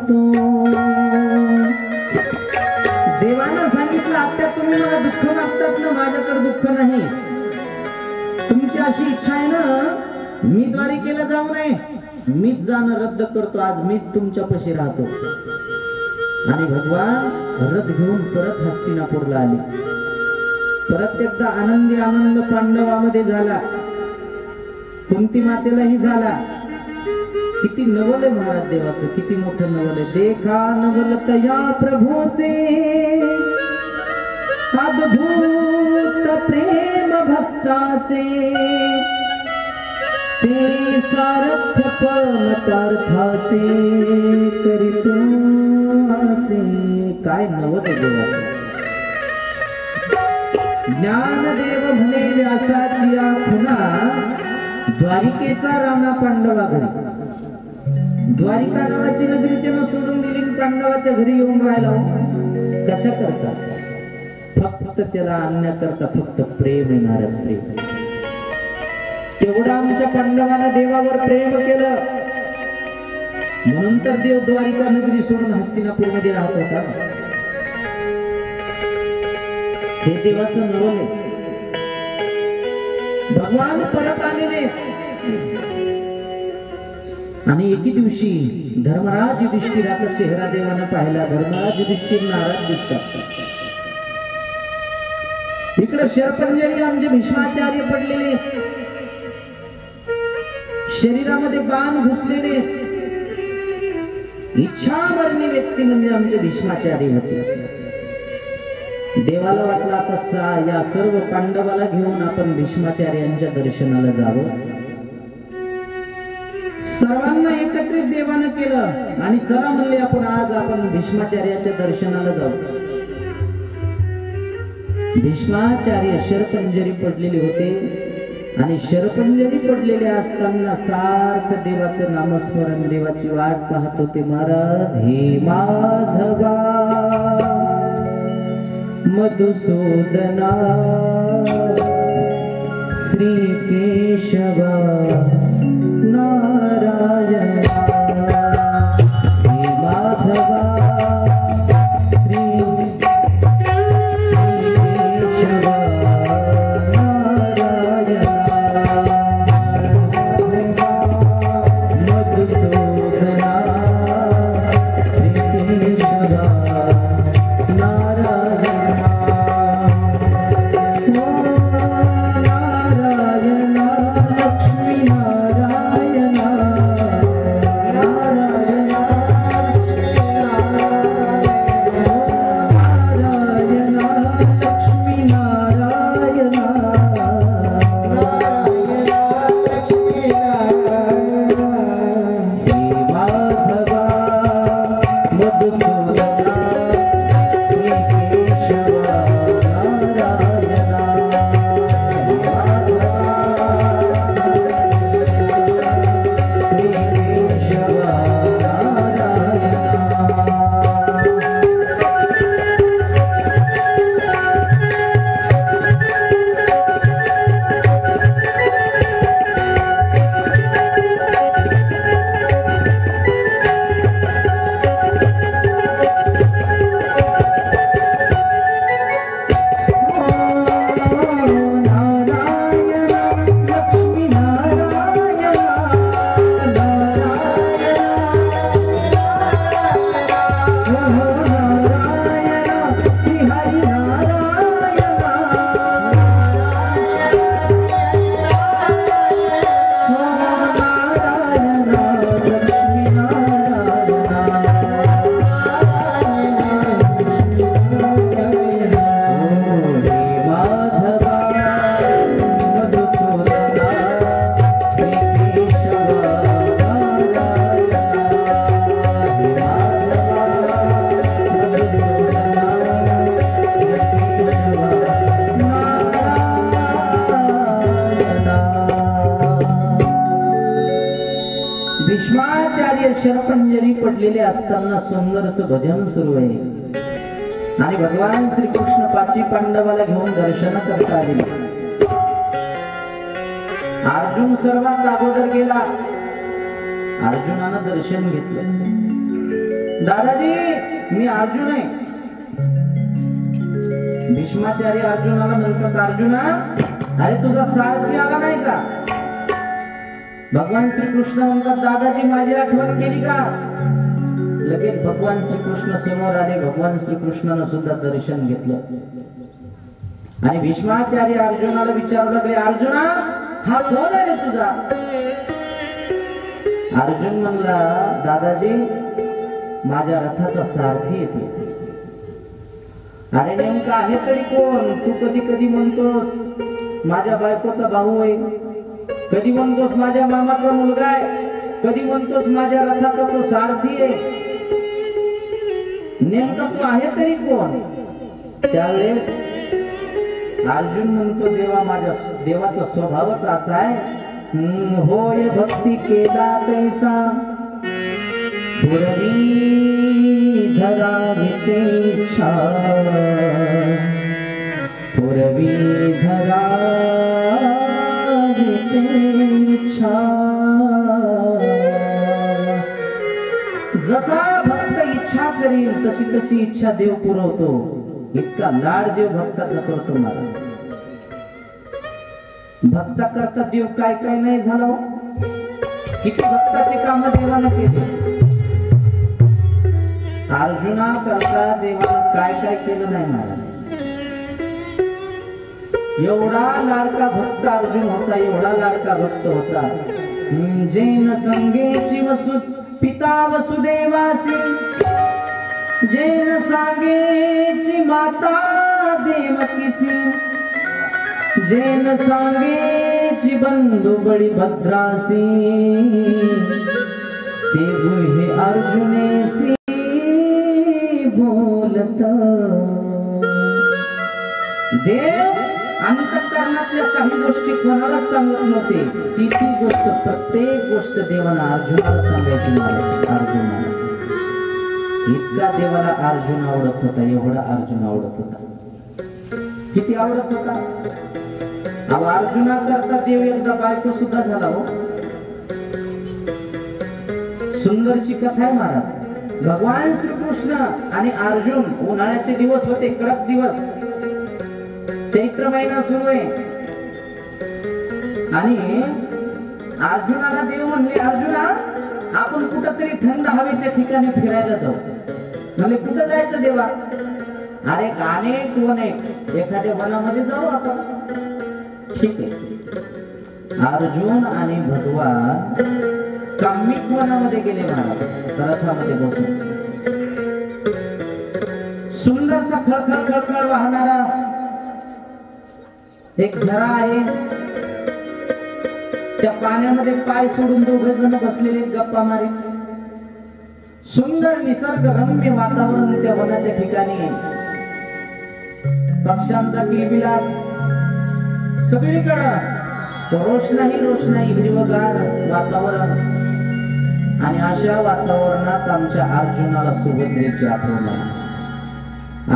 तो. देवानं सांगितलं आता तुम्ही मला दुःख मागतात ना, माझ्याकडे दुःख नाही. तुमची अशी इच्छा आहे ना, मी द्वारिकेला जाऊ नये, मीच जाणं रद्द करतो. आज मीच तुमच्यापाशी राहतो. आणि भगवान रथ घेऊन परत हस्तिनापूरला आले. परत एकदा आनंदी आनंद पांडवामध्ये झाला, कुंती मातेलाही झाला. किती नवल आहे महाराज देवाचं, किती मोठं नवल आहे. देखा नवल तया प्रभूचे, अद्भुत प्रेम भक्ताचे, ते सारथ्य पण पार्थाचे करीतो असे. काय नवल आहे देवाचं. ज्ञानदेव म्हणे व्यासाची पुन्हा द्वारिकेचा राणा पांडवा घरी. द्वारिका नावाची नगरी त्यानं सोडून दिली, पांडवाच्या घरी येऊन राहिला. कशा करता? फक्त त्याला आणण्याकरता फक्त प्रेम येणारच प्रेम. तेवढं आमच्या पांडवानं देवावर प्रेम केलं म्हणून तर देव द्वारिका नगरी सोडून हस्तिनापूर मध्ये राहत होता. हे देवाचं नवल आहे. भगवान परत आलेले आणि एके दिवशी धर्मराज युधिष्ठिराचा चेहरा देवानं पाहिला. धर्मराज युधिष्ठिर नाराज दिसतात. इकडे शरपंजरी आमचे भीष्माचार्य पडलेले, शरीरामध्ये बाण घुसलेले, इच्छामरणी व्यक्ती म्हणजे आमचे भीष्माचार्य होते. देवाला वाटलं आता या सर्व पांडवाला घेऊन आपण भीष्माचार्यांच्या दर्शनाला जावं. सर्वांना एकत्रित देवानं केलं आणि चला म्हणले आपण आज आपण भीष्माचार्याच्या दर्शनाला जाऊ. भीष्माचार्य शरपंजरी पडलेले होते आणि शरपंजरी पडलेले असताना सारखं देवाचं नामस्मरण, देवाची वाट पाहत होते. महाराज हे माधवा मधुसूदना श्री केशवा नारायणा, हे माधवा श्री केशवा नारायणा, मधुसूदना श्री केशवा नारायणा, नारायणा लक्ष्मी नारायण. पडलेले असताना सुंदर असं भजन सुरू आहे आणि भगवान श्रीकृष्ण पाची पांडवाला घेऊन दर्शन करता आले. अर्जुन सर्वात अगोदर गेला. अर्जुनानं दर्शन घेतलं. दादाजी मी अर्जुन आहे. भीष्माचार्य अर्जुनाला म्हणतात, अर्जुना अरे तुझा सारथी आला नाही का? भगवान श्रीकृष्ण म्हणतात, दादाजी माझी आठवण केली का? लगेच भगवान श्रीकृष्ण समोर आले. भगवान श्रीकृष्णानं सुद्धा दर्शन घेतलं आणि भीष्माचार्य अर्जुनाला विचारू लागले, अर्जुना हा कोण आहे तुझा? अर्जुन म्हणला, दादाजी माझ्या रथाचा सारथी येतो. अरे नेमका आहे तरी कोण? तू कधी कधी म्हणतोस माझ्या बायकोचा भाऊ आहे, कधी म्हणतोस माझ्या मामाचा मुलगा आहे, कधी म्हणतोस माझ्या रथाचा तो सारथी आहे. नेमका तू आहे तरी कोण? त्यावेळेस अर्जुन म्हणतो, देवाचा स्वभावच असा आहे, होय भक्ती केला कैसा पुरवी धरावी तेच्छा, पुरवी धरावी तेच्छा. जसा भक्त इच्छा करील तशी तशी इच्छा देव पुरवतो. इतका लाड देव भक्ताचा करतो. मला भक्ता करता देव काय काय नाही झालं. किती भक्ताचे काम देवानं केले. अर्जुना करता देवानं काय काय केलं नाही. मला एवढा लाडका भक्त अर्जुन होता, एवढा लाडका भक्त होता. जैन संगेची पिता वसुदेवासी, जैन सांगेची माता देवकीसी, जैन सांगेची बंधू बळी भद्रासी, ते गुहे अर्जुनेसी बोलत. देव अंतःकरणातल्या काही गोष्टी कोणालाच सांगत नव्हते. ती गोष्ट, प्रत्येक गोष्ट देवाला अर्जुनाला सांगायची. अर्जुनाला इतका देवाला अर्जुन आवडत होता, एवढा अर्जुन आवडत होता. किती आवडत होता. अहो अर्जुना करता देव एकदा बायको सुद्धा झाला. हो सुंदरशी कथा आहे महाराज. भगवान श्रीकृष्ण आणि अर्जुन, उन्हाळ्याचे दिवस होते, कडक दिवस, चैत्र महिना सुरू आहे आणि अर्जुनाला देव म्हणले, अर्जुना आपण कुठंतरी थंड हवेच्या ठिकाणी फिरायला जाऊ. म्हणजे कुठं जायचं देवा? अरे अनेक वन आहेत, एखाद्या वनामध्ये जाऊ आपण. ठीक आहे. अर्जुन आणि भगवान कामिक वनामध्ये गेले महाराज. रथामध्ये बसून सुंदरसा खळखळ खळखळ वाहणारा एक झरा आहे. त्या पाण्यामध्ये पाय सोडून दोघे जण बसलेले गप्पा मारे. सुंदर निसर्ग रम्य वातावरण त्या वनाच्या ठिकाणी. पक्ष्यांचा किलबिलाट सगळीकडे, रोषणाई रोषणाई, हिरवगार वातावरण. आणि अशा वातावरणात आमच्या अर्जुनाला सुभद्रेची आठवण आली.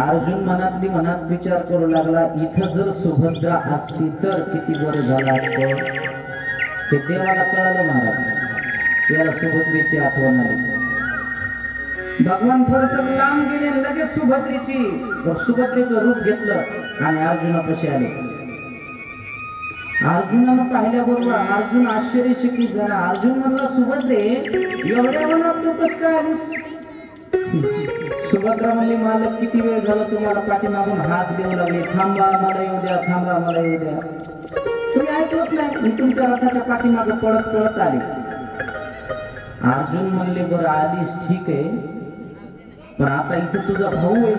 अर्जुन मनात विचार करू लागला, इथं जर सुभद्रा असती तर किती बरं झालं असतं. ते देवाला कळलं महाराज, याला सुभद्रेची आठवण आली. भगवान थोडस लांब गेले, लगेच सुभद्रेचं रूप घेतलं आणि अर्जुनापाशी आले. अर्जुनाला पाहिल्याबरोबर अर्जुन आश्चर्यचकित झाला. अर्जुन म्हणला, सुभद्रे एवढ्या मनात तू कसं काय आलीस? सुभद्रा म्हणली, मालक किती वेळ झाला तुम्हाला पाठीमागून हात देऊ लागले, थांबा मला येऊ द्या, थांबा मला येऊ द्या. तुम्ही ऐकत नाही. मी तुमच्या रथाच्या पाठीमागे पळत पळत आले. अर्जुन म्हणले, बरं आलीस ठीक आहे, पण आता इथं तुझा भाऊ आहे.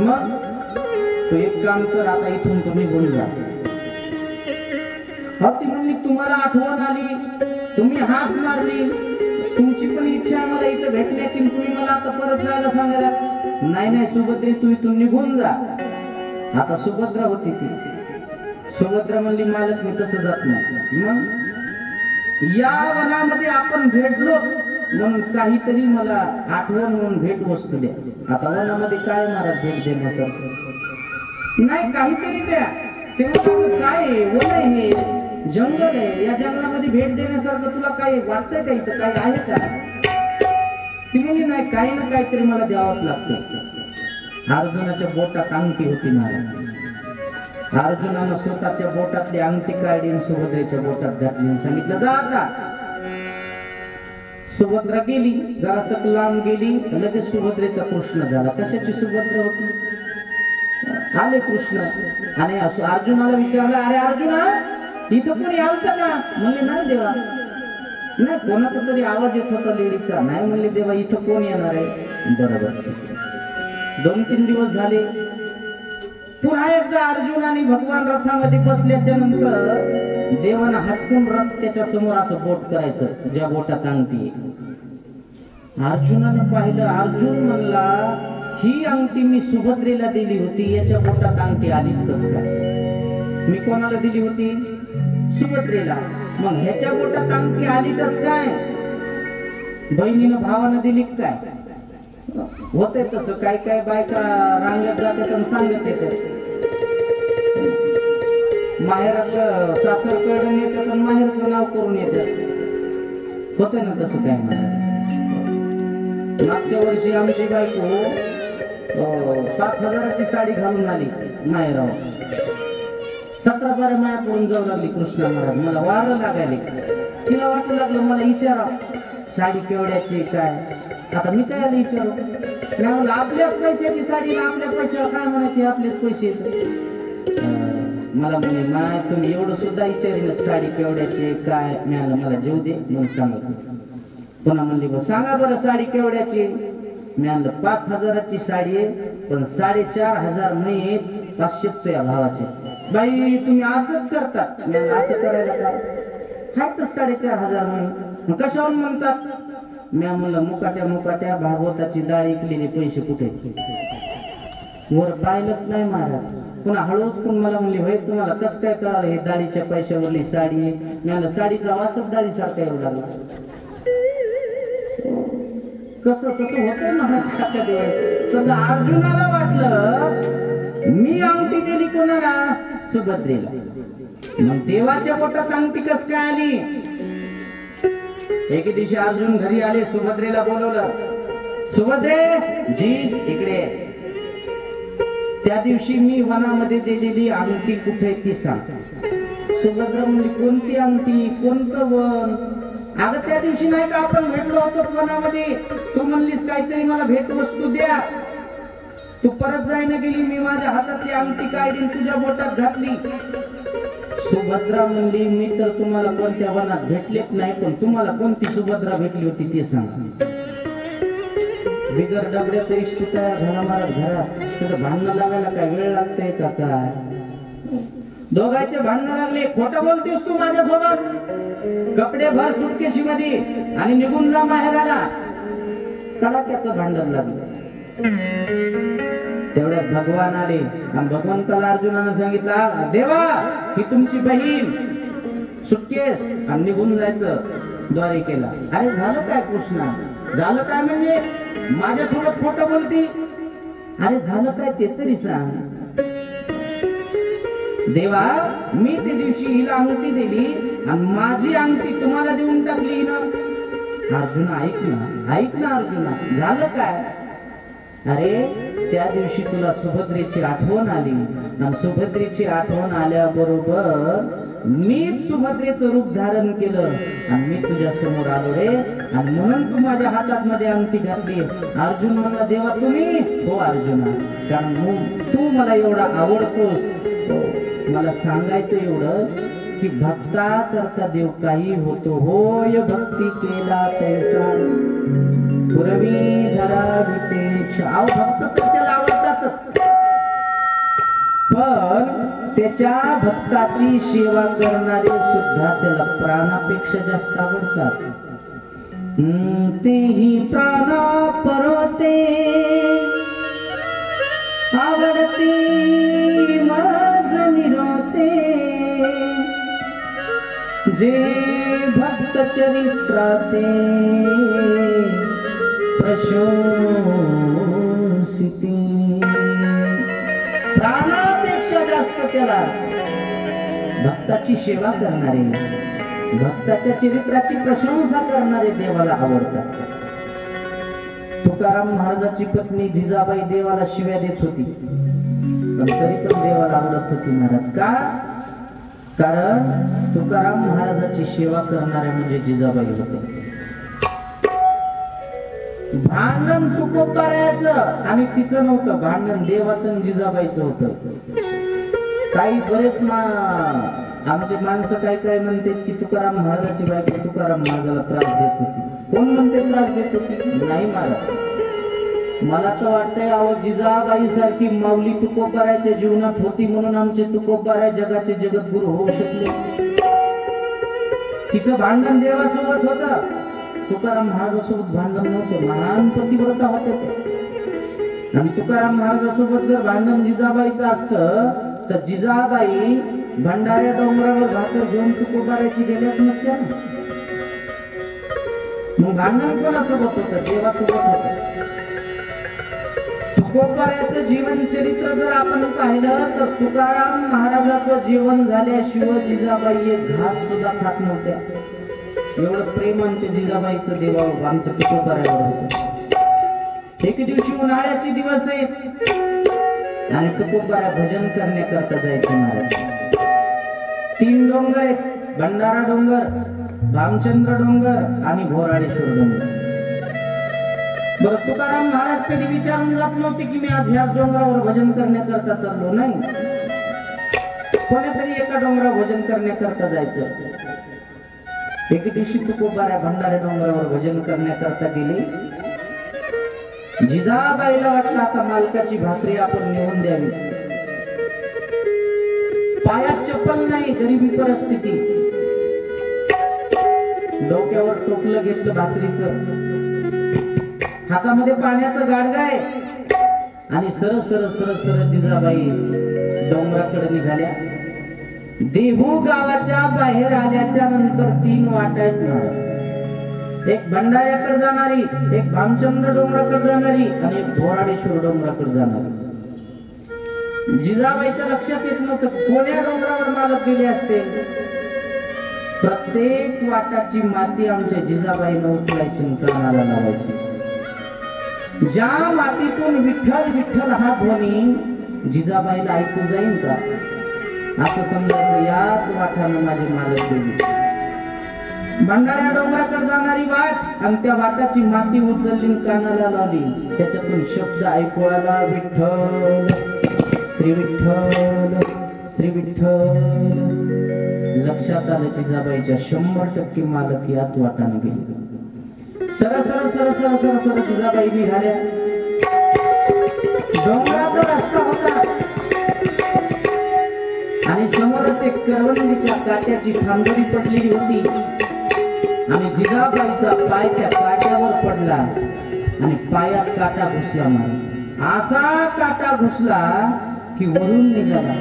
मग तू एक काम कर, आता इथून तुम्ही निघून जा. ती म्हणली, तुम्हाला आठवण आली, तुम्ही हात मारली, तुमची पण इच्छा आहे मला इथं भेटण्याची, तुम्ही मला आता परत जायला सांगायला. नाही नाही सुभद्रे, तू इथून निघून जा. आता सुभद्रा होती ती. सुभद्रा म्हणली, मालक मी तसं जात नाही. मग या वनामध्ये आपण भेटलो म्हणून काहीतरी मला आठवण म्हणून भेट वस्तू द्या. आता वनामध्ये काय महाराज भेट देण्यासारखं नाही, काहीतरी द्या. तेव्हा काय वन आहे, हे जंगल आहे, या जंगलामध्ये भेट देण्यासारखं तुला काय वाटतंय का, इथं काय आहे का? ती म्हणली नाही, काही ना काहीतरी मला द्यावंच लागतं. अर्जुनाच्या बोटात अंगठी होती महाराज. अर्जुनानं स्वतःच्या बोटातली अंगठी काढली सुभद्रेच्या बोटात घातली आणि सांगितलं जा आता. सुभद्रा गेली, जरासं लांब गेली, लगेच सुभद्रेचा कृष्ण झाला. कशाची सुभद्रा होती? आले कृष्ण आणि अर्जुनाला विचारलं, अरे अर्जुना इथं कोणी आलत का? म्हणले नाही देवा. नाही, कोणाचा तरी आवाज येत होता लेडीचा. नाही म्हणले देवा, इथं कोण येणार आहे? बरोबर. 2-3 दिवस झाले. पुन्हा एकदा अर्जुन आणि भगवान रथामध्ये बसल्याच्या नंतर देवानं हटकून रथ त्याच्या समोर असं बोट करायचं, ज्या बोटात अंगठी. अर्जुनानं पाहिलं. अर्जुन म्हणला, ही अंगठी मी सुभद्रेला दिली होती, याच्या बोटात अंगठी आलीच कस काय? मी कोणाला दिली होती? सुभद्रेला. मग ह्याच्या बोटात अंगठी आली कस काय? बहिणीनं भावानं दिली काय? होते तसं. काय काय बायका रांगत जातात आणि सांगत येतात, माहेरात सासरकडून येतात आणि माहेरचं नाव करून येतात. होते ना तसं काय? मागच्या वर्षी आमची बायको 5,000ची साडी घालून आली माहेरावर. 17-12 माया पडून जाऊ लागली कृष्णा महाराज. मला वारं लागायले. तिला वाटू लागलं मला विचारा साडी केवढ्याची काय. आता मी काय आलं विचारू? म्हणलं आपल्याच पैशाची साडी ना, आपल्या पैशावर काय म्हणायचे, आपलेच पैसे. मला म्हणे माय तुम्ही एवढं सुद्धा विचारीन साडी केवढ्याची काय? मिळालं मला जेव दे म्हणून सांगत. पुन्हा म्हणली बस सांगा बरं साडी केवढ्याची? मिळालं 5,000ची साडी आहे, पण 4,500 नाही, 500 तुझ्या भावाचे. बाई तुम्ही असंच करतात? मिळालं असं करायला काय हाय तर 4,500 म्हणे. कशावरून म्हणतात? मी म्हणलं मुकाट्या भागवताची डाळ ऐकलेले पैसे कुठे? वर पाहिलंच नाही महाराज. पुन्हा हळूच पण मला म्हणली होय तुम्हाला कस काय कळालं हे डाळीच्या पैशावरली साडी? मी म्हणलं साडीचा वासच डाळीसारखा येऊ लागला. कसं तसं होतंय महाराज खात्या दिवस. तसं अर्जुनाला वाटलं मी अंगठी दिली कोणाला? सुभद्रेला. मग देवाच्या पोटात अंगठी कस काय आली? एके दिवशी अर्जुन घरी आले, सुभद्रेला बोलवलं. सुभद्रे जी इकडे. त्या दिवशी मी वनामध्ये दिलेली अंगठी कुठे ती सांग. सुभद्रा म्हणली कोणती अंगठी, कोणतं वन? अगं त्या दिवशी नाही का आपण भेटलो होतो वनामध्ये, तू म्हणलीस काहीतरी मला भेट वस्तू द्या. तू परत जायला गेली, मी माझ्या हाताची अंगठी काढली तुझ्या बोटात घातली. सुभद्रा म्हणली मी तर तुम्हाला कोणत्या वनात भेटलेच नाही, पण तुम्हाला कोणती सुभद्रा भेटली होती ते सांगा. बिगर डबड्याचा इष्ट तयार झाला महाराज घरात. तुझं भांडणं लागायला काय वेळ लागतंय का काय? दोघांचे भांडणं लागले. खोटं बोलतेस तू माझ्यासोबत? कपडे भर सुटकेशी मध्ये आणि निघून जा माहेराला. कडाक्याचं भांडण लागलं. तेवढ्यात भगवान आले आणि भगवंताला अर्जुनानं सांगितलं देवा ही तुमची बहीण सुटकेस आणि निघून जायचं द्वारिकेला. अरे झालं काय कृष्णा? झालं काय म्हणजे माझ्यासोबत खोटं बोलती? अरे झालं काय ते तरी सांग. देवा मी त्या दिवशी हिला अंगठी दिली आणि माझी अंगठी तुम्हाला देऊन टाकली ना. अर्जुन ऐक ना अर्जुना, झालं काय? अरे त्या दिवशी तुला सुभद्रेची आठवण आली आणि सुभद्रेची आठवण आल्याबरोबर मीच सुभद्रेचं रूप धारण केलं आणि मी तुझ्या समोर आलो रे, आणि म्हणून तू माझ्या हातात मध्ये अंगठी घातली. अर्जुन म्हणला देवा तुम्ही? हो अर्जुना, कारण तू मला एवढा आवडतोस. मला सांगायचं एवढं की भक्ता करता देव काही होतो. होय भक्ती केला तैसा पुरवी धरा भीतेक्ष. अहो भक्त तर त्याला आवडतातच, पण त्याच्या भक्ताची सेवा करणारे सुद्धा त्याला प्राणापेक्षा जास्त आवडतात. तेही प्राणा परवते आवडती माझ निरोते. जे भक्त चरित्राते प्रशंसिती, प्राणापेक्षा जास्त त्याला भक्ताची सेवा करणारे, भक्ताच्या चरित्राची प्रशंसा करणारे देवाला आवडतात. तुकाराम महाराजाची पत्नी जिजाबाई देवाला शिव्या देत होती, पण तरी पण देवाला आवडत होती महाराज. का? कारण तुकाराम महाराजाची सेवा करणारे म्हणजे जिजाबाई होते. भांडण तुकोबारायचं आणि तिचं नव्हतं भांडण, देवाचं आणि जिजाबाईचं होतं. काही बरेच आमचे माणसं काय म्हणते की तुकाराम महाराजाची बायको तुकाराम महाराजाला त्रास देत होती. कोण म्हणते त्रास देत होती? नाही महाराज, मला तर वाटतंय अहो जिजाबाई सारखी माऊली तुकोबाराच्या जीवनात होती म्हणून आमचे तुकोबारा जगाचे जगद्गुरु होऊ शकले. तिचं भांडण देवासोबत होतं, तुकाराम महाराजासोबत भांडण नव्हतं. महान पतिव्रता होते ते. आणि तुकाराम महाराजासोबत जर भांडण जिजाबाईचं असतं तर जिजाबाई भंडाऱ्या डोंगरावर भाकर घेऊन तुकोबाराची गेल्याच नसत्या. मग भांडण कोणासोबत होतं? देवासोबत होतं. तुकोबाराचं जीवन चरित्र जर आपण पाहिलं तर तुकाराम महाराजाचं जीवन झाल्याशिवाय जिजाबाई एक घास सुद्धा खात नव्हत्या. एवढं प्रेम आमच्या जिजाबाईचं देवावर आमच्या तुकोबारावर होतं. एक दिवशी उन्हाळ्याचे दिवस आहेत आणि तुकोबारा भजन करण्याकरता जायचे महाराज. 3 डोंगर आहेत, भंडारा डोंगर, रामचंद्र डोंगर आणि भोराळेश्वर डोंगर. बरं, तुकाराम महाराज कधी विचारून जात नव्हते की मी आज ह्याच डोंगरावर भजन करण्याकरता चाललो. नाही, कोणीतरी एका डोंगरावर भजन करण्याकरता जायचं. एक दिवशी तुकोबारा भंडारा डोंगरावर भजन करण्याकरता गेले. जिजाबाईला वाटलं आता मालकाची भाकरी आपण नेऊन द्यावी. पायात चप्पल नाही, गरिबी परिस्थिती. डोक्यावर टोपलं घेतलं भाकरीचं, हातामध्ये पाण्याचं गाडगं आहे आणि सरळ सरळ सरळ सरळ जिजाबाई डोंगराकडे निघाल्या. देहू गावाच्या बाहेर आल्याच्या नंतर 3 वाटा आहेत महाराज. एक भंडाऱ्याकडे जाणारी, एक भामचंद्र डोंगराकडे जाणारी आणि एक भोराडेश्वर डोंगराकडे जाणारी. जिजाबाईच्या लक्षात येत नव्हतं कोण्या डोंगरावर मालक गेले असते. प्रत्येक वाटाची माती आमच्या जिजाबाईनं उचलायची आणि कानाला लावायची. ज्या मातीतून विठ्ठल विठ्ठल हा ध्वनी जिजाबाईला ऐकू जाईल का असं समजायचं. याच वाटानं माझे मालक गेले. भंडारा डोंगराकडे जाणारी वाट आणि त्या वाटाची माती उचलली कानाला लावली. त्याच्यातून शब्द ऐकू आला, विठ्ठल श्री विठ्ठल श्री विठ्ठल. लक्षात आलं जिजाबाईच्या 100% मालक याच वाटाने गेले. सरळ सरळ सरळ सरळ सरळ सरळ जिजाबाई निघाल्या. डोंगराचा रस्ता होता आणि समोरच एक करवंदीच्या काट्याची खांदोरी पडलेली होती आणि जिजाबाईचा पाय त्या काट्यावर पडला आणि पायात काटा घुसला. असा काटा घुसला की वरून निघाला.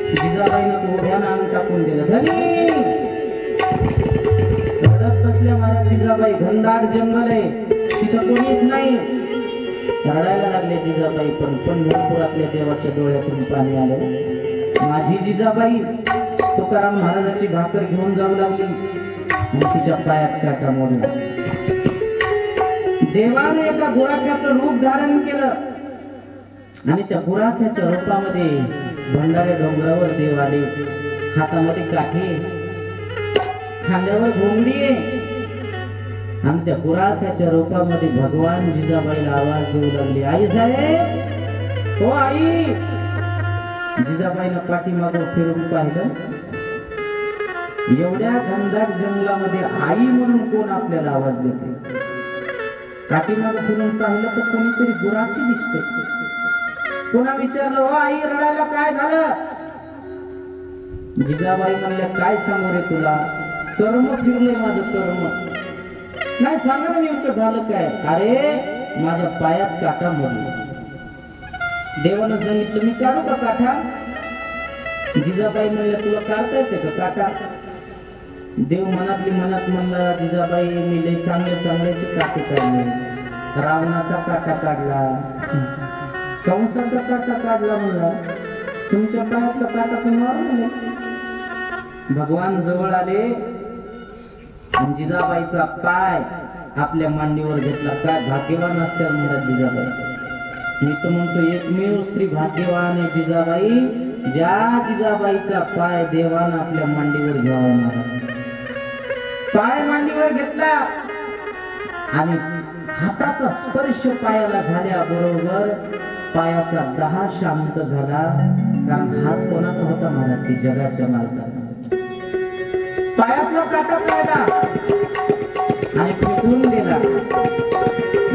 जिजाबाईनं ओढ्यानं अंग टाकून दिलं. धनी रडत बसल्या महाराज जिजाबाई. घनदाट जंगल आहे, तिथं कोणीच नाही. रडायला लागले जिजाबाई. पण पंढरपुरातल्या देवाच्या डोळ्यातून पाणी आलं. माझी जिजाबाई तुकाराम महाराजाची भाकर घेऊन जाऊ लागली आणि तिच्या पायात काटा मोडला. देवाने एका गुराख्याचं रूप धारण केलं आणि त्या गुराख्याच्या रूपामध्ये भंडाऱ्या डोंगरावर देव आले. हातामध्ये काठी, खांद्यावर घोंगडी आहे आणि त्या गुराख्याच्या रूपामध्ये भगवान जिजाबाईला आवाज देऊ लागले, आई साहेब, हो आई. जिजाबाईनं पाठीमागं फिरून पाहिलं. एवढ्या घनदाट जंगलामध्ये आई म्हणून कोण आपल्याला आवाज देते? पाठीमागं फिरून पाहिलं तर कोणीतरी गुराखी दिसते. कोणा विचारलं, हो आई, रडायला काय झालं? जिजाबाई म्हणल्या, काय सांगू रे तुला, कर्म फिरले माझं कर्म. नाही, सांगा ना नेमकं झालं काय? अरे माझ्या पायात काटा मोडला. देवानं सांगितलं, मी काढू का काठा? जिजाबाई म्हणल्या, तुला काढता येते का काटा? देव मनातली मनात म्हणला जिजाबाई मी लय चांगले चांगल्याची काटे काढले, रावणाचा काटा काढला, कंसाचा काटा काढला, म्हणला तुमच्या पायातला काटा तुम्हाला. भगवान जवळ आले आणि जिजाबाईचा पाय आपल्या मांडीवर घेतला. काय भाग्यवान असतात महाराज जिजाबाई. मी तर म्हणतो एकमेव स्त्री भाग्यवान आहे जिजाबाई, ज्या जिजाबाईचा पाय देवानं आपल्या मांडीवर घ्यावा. महाराज पाय मांडीवर घेतला आणि हाताचा स्पर्श पायाला झाल्याबरोबर पायाचा 10 शांत झाला. कारण हात कोणाचा होता महाराज? ती जगाच्या मालकाचा. पायातला काटा काढला आणि फेकून दिला.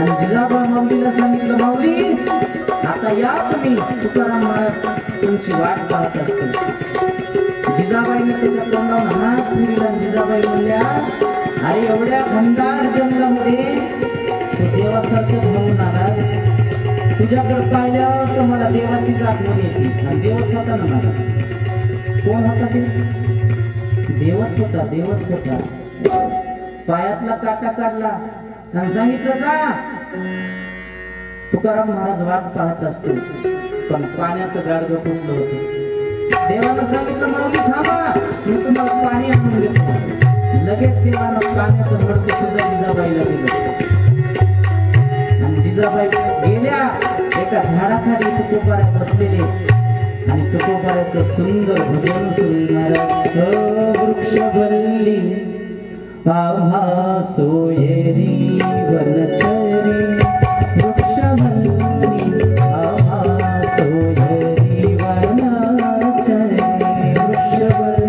आणि जिजाबाई माऊलीला सांगितलं, माऊली आता या तुम्ही, तुकाराम महाराज तुमची वाट पाहत असते. जिजाबाईने त्याच्या तोंडावर हात फिरला. जिजाबाई म्हणल्या, अरे एवढ्या घनदाट जंगलामध्ये तू देवासारखं म्हणून आलास, तुझ्याकडे पाहिल्यावर तर मला देवाचीच आठवण येते. आणि देवच होता ना मला. कोण होता ते? देवच होता, देवच होता. पायातला काटा काढला आणि सांगितलं, जा तुकाराम महाराज वाट पाहत असतील. पण पाण्याचं गाडगं फुटलं होतं. देवाला सांगितलं, माऊली थांबा, मी तुम्हाला पाणी आणून देतो. लगेच देवानं पाण्याचं मडकं सुद्धा जिजाबाईला दिलं. आणि जिजाबाई गेल्या एका झाडाखाली तुकोबाऱ्यात बसलेले आणि तुकोबाऱ्याचं सुंदर भजन सुरू. वृक्षवल्ली आम्हा सोयरी वनचरी, वृक्षवल्ली आम्हा सोयरी वनचरी, वृक्षवल्ली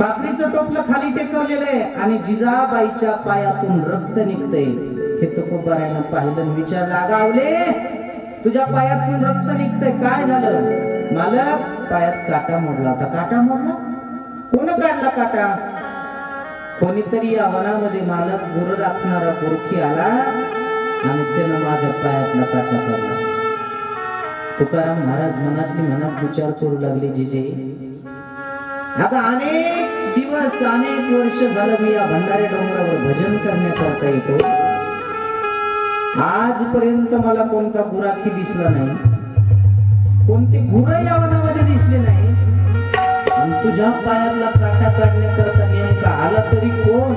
भाकरीचं टोपलं खाली टेकवलेलं आहे आणि जिजाबाईच्या पायातून रक्त निघतंय. हे तुकोबाऱ्यानं पाहिलं, विचारलं, अगावले तुझ्या पायातून रक्त निघतंय, काय झालं? मालक, पायात काटा मोडला होता. काटा मोडला? कोण काढला काटा? कोणीतरी या वनामध्ये मालक गुरु राखणारा गोरखी आला आणि त्यानं माझ्या पायातला काटा काढला. तुकाराम महाराज मनातली मनात विचार करू लागले, जिजे आता अनेक दिवस अनेक वर्ष झालं मी या भंडारे डोंगरावर भजन करण्याकरता येतो. आजपर्यंत मला कोणता गुराखी दिसला नाही, कोणते गुर या वनामध्ये दिसले नाही. आणि तुझ्या पायातला काटा काढण्याकरता नेमका आला तरी कोण?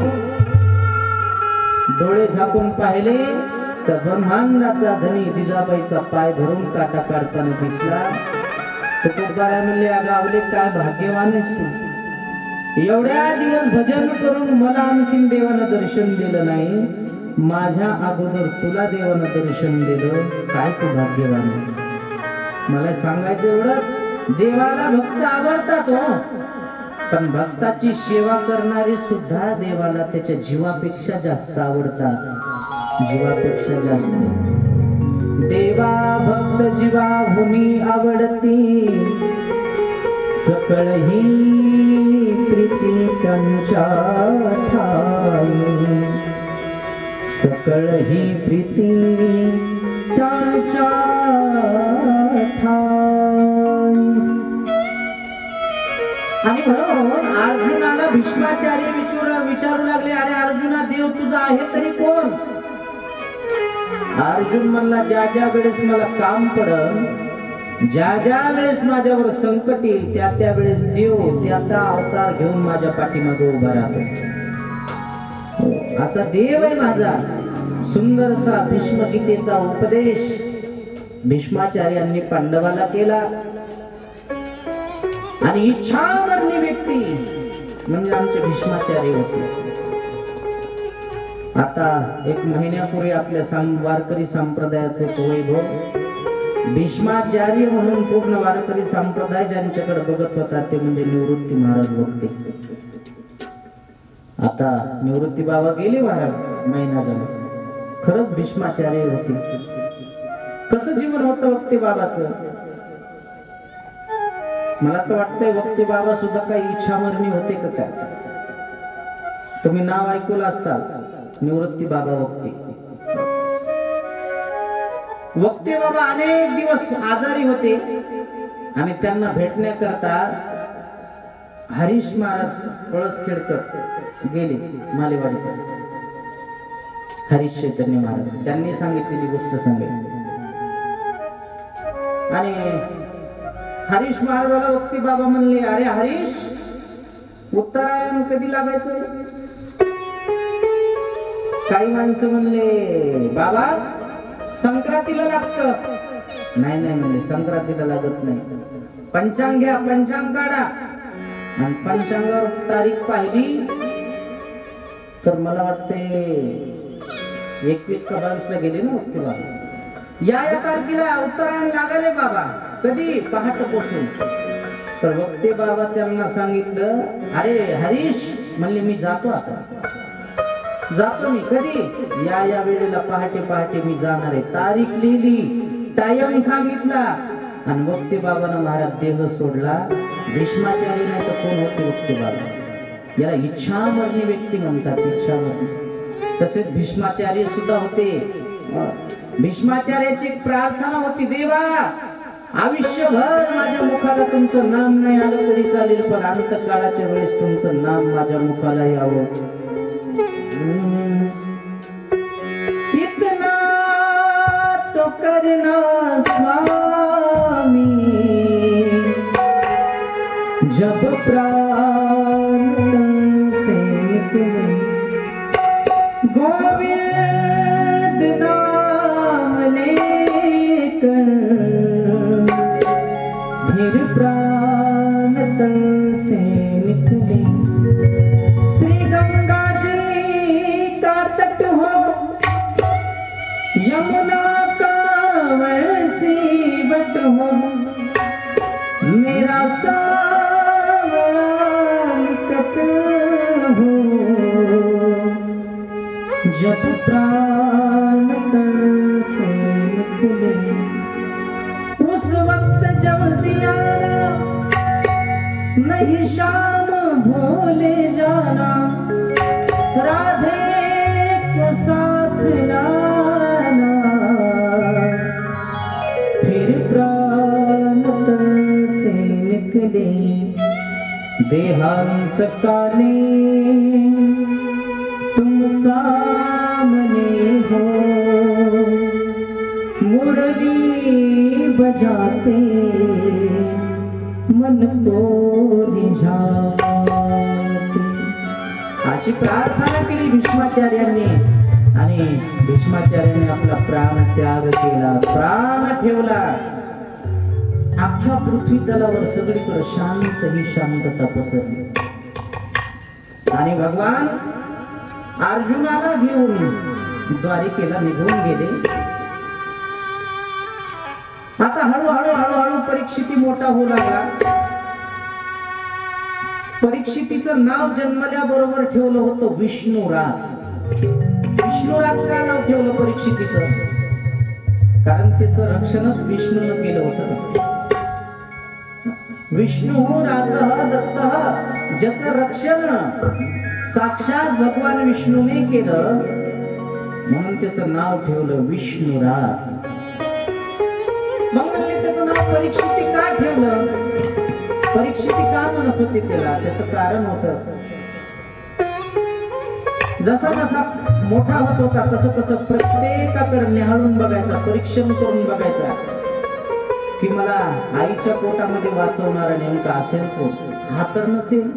डोळे झाकून पाहिले तर ब्रह्मांडाचा धनी जिजाबाईचा पाय धरून काटा काढताना दिसला. तुकोबारा म्हणले, अगावले काय भाग्यवान आहेस तू, एवढ्या दिवस भजन करून मला आणखीन देवानं दर्शन दिलं नाही. माझ्या अगोदर तुला देवानं दर्शन दिलं, काय तू भाग्यवान आहेस. मला सांगायचं एवढं, देवाला भक्त आवडतात हो, पण भक्ताची सेवा करणारे सुद्धा देवाला त्याच्या जीवापेक्षा जास्त आवडतात, जीवापेक्षा जास्त. देवा भक्त जीवा भूमी आवडती, सकळ ही प्रीती त्यांच्या ठाई, सकळ ही प्रीती त्यांच्या ठाई. आणि म्हणून अर्जुनाला भीष्माचार्य विचारू लागले, अरे अर्जुना, देव तुझा आहे तरी कोण? अर्जुन म्हणला, ज्या ज्या वेळेस मला काम पडल, ज्या ज्या वेळेस माझ्यावर संकट येईल, त्या त्या वेळेस देव त्याचा अवतार घेऊन माझ्या पाठीमागे उभा राहतो. असा देव आहे माझा. सुंदरसा भीष्मगीतेचा उपदेश भीष्माचार्यांनी पांडवाला केला. आणि इच्छामरणी व्यक्ती म्हणजे आमचे भीष्माचार्य होते. आता एक महिन्यापूर्वी आपल्या वारकरी संप्रदायाचे वैभव, भीष्माचार्य म्हणून पूर्ण वारकरी संप्रदाय ज्यांच्याकडे बघत होता ते म्हणजे निवृत्ती महाराज बघते. आता निवृत्ती बाबा गेले महाराज महिना झाला. खरंच भीष्माचार्य होते. कसं जीवन होतं वक्ते बाबाचं. मला तर वाटतंय वक्ते बाबा सुद्धा काही इच्छामरणी होते का काय. तुम्ही नाव ऐकलं असताल, निवृत्ती बाबा वक्ते. वक्ते बाबा अनेक दिवस आजारी होते आणि त्यांना भेटण्याकरता हरीश महाराज पळसखेडकर गेले मालेवाडीकडे. हरीश चैतन्य महाराज त्यांनी सांगितलेली गोष्ट सांगितली. आणि हरीश महाराजाला वक्ते बाबा म्हणले, अरे हरीश, उत्तरायण कधी लागायचं? काही माणसं म्हणले, बाबा संक्रांतीला लागत. नाही नाही म्हणले, संक्रांतीला लागत नाही. पंचांग घ्या, पंचांग काढा. आणि पंचांगावर तारीख पाहिली तर मला वाटते 21 का 22 ला गेले ना वक्ते बाबा. या तारखेला उत्तरायण लागाले बाबा. कधी? पहाटे पोचून. तर वक्ते बाबा त्यांना सांगितलं, अरे हरीश म्हणले, मी जातो आता, जातो मी. कधी? या वेळेला पहाटे पहाटे मी जाणार आहे. तारीख लिहिली, टाइम सांगितला आणि वक्ते बाबांना महाराज देह सोडला. भीष्माचार्य नाही तर कोण होते वक्ते बाबा? याला इच्छामरणी व्यक्ती म्हणतात, इच्छामरणी. तसेच भीष्माचार्य सुद्धा होते. भीष्माचार्याची प्रार्थना होती, देवा आयुष्यभर माझ्या मुखाला तुमचं नाम नाही आलं तरी चालेल, पण अंतकाळाच्या वेळेस तुमचं नाम माझ्या मुखाला यावं. इतना तो करना स्वामी, जब प्राण से निकले, गोविंद नाम लेकर फिर प्राण तन से निकले. श्री गंगा जी का तट हो, यमुना का वैसी बट हो, मेरा सावरा निकट हो, जब प्राण तन से निकले. उस वक्त जब दियाना नहीं शाम भूले जाना, राधे को साथ लाना, फिर प्राण तन से निकले. देहांत काले तुम सामने हो, मुरली बजाते मन को रिझाते. अशी प्रार्थना केली भीष्माचार्यांनी. आणि भीष्माचार्यांनी आपला प्राण त्याग केला, प्राण ठेवला. अख्ख्या पृथ्वी तलावर सगळीकडे शांत ही शांतता पसरली. आणि भगवान अर्जुनाला घेऊन द्वारिकेला निघून गेले. आता हळूहळू हळूहळू परीक्षिती मोठा होऊ लागला. परीक्षितीचं नाव जन्मल्याबरोबर ठेवलं होतं विष्णुरात. विष्णुरात का नाव ठेवलं परीक्षितीचं? कारण त्याचं रक्षणच विष्णूनं केलं होतं. विष्णू रातः दत्तः, ज्याचं रक्षण साक्षात भगवान विष्णूने केलं म्हणून त्याचं नाव ठेवलं विष्णुरात. मग म्हणले त्याचं नाव परीक्षिती का ठेवलं? परीक्षिती का म्हणत होते त्याला? त्याचं कारण होतं, जसा जसा मोठा होत होता तसं तसं प्रत्येकाकडे निहाळून बघायचा, परीक्षण करून बघायचा की मला आईच्या पोटामध्ये वाचवणारा नेमका असेल कोण? हा तर नसेल,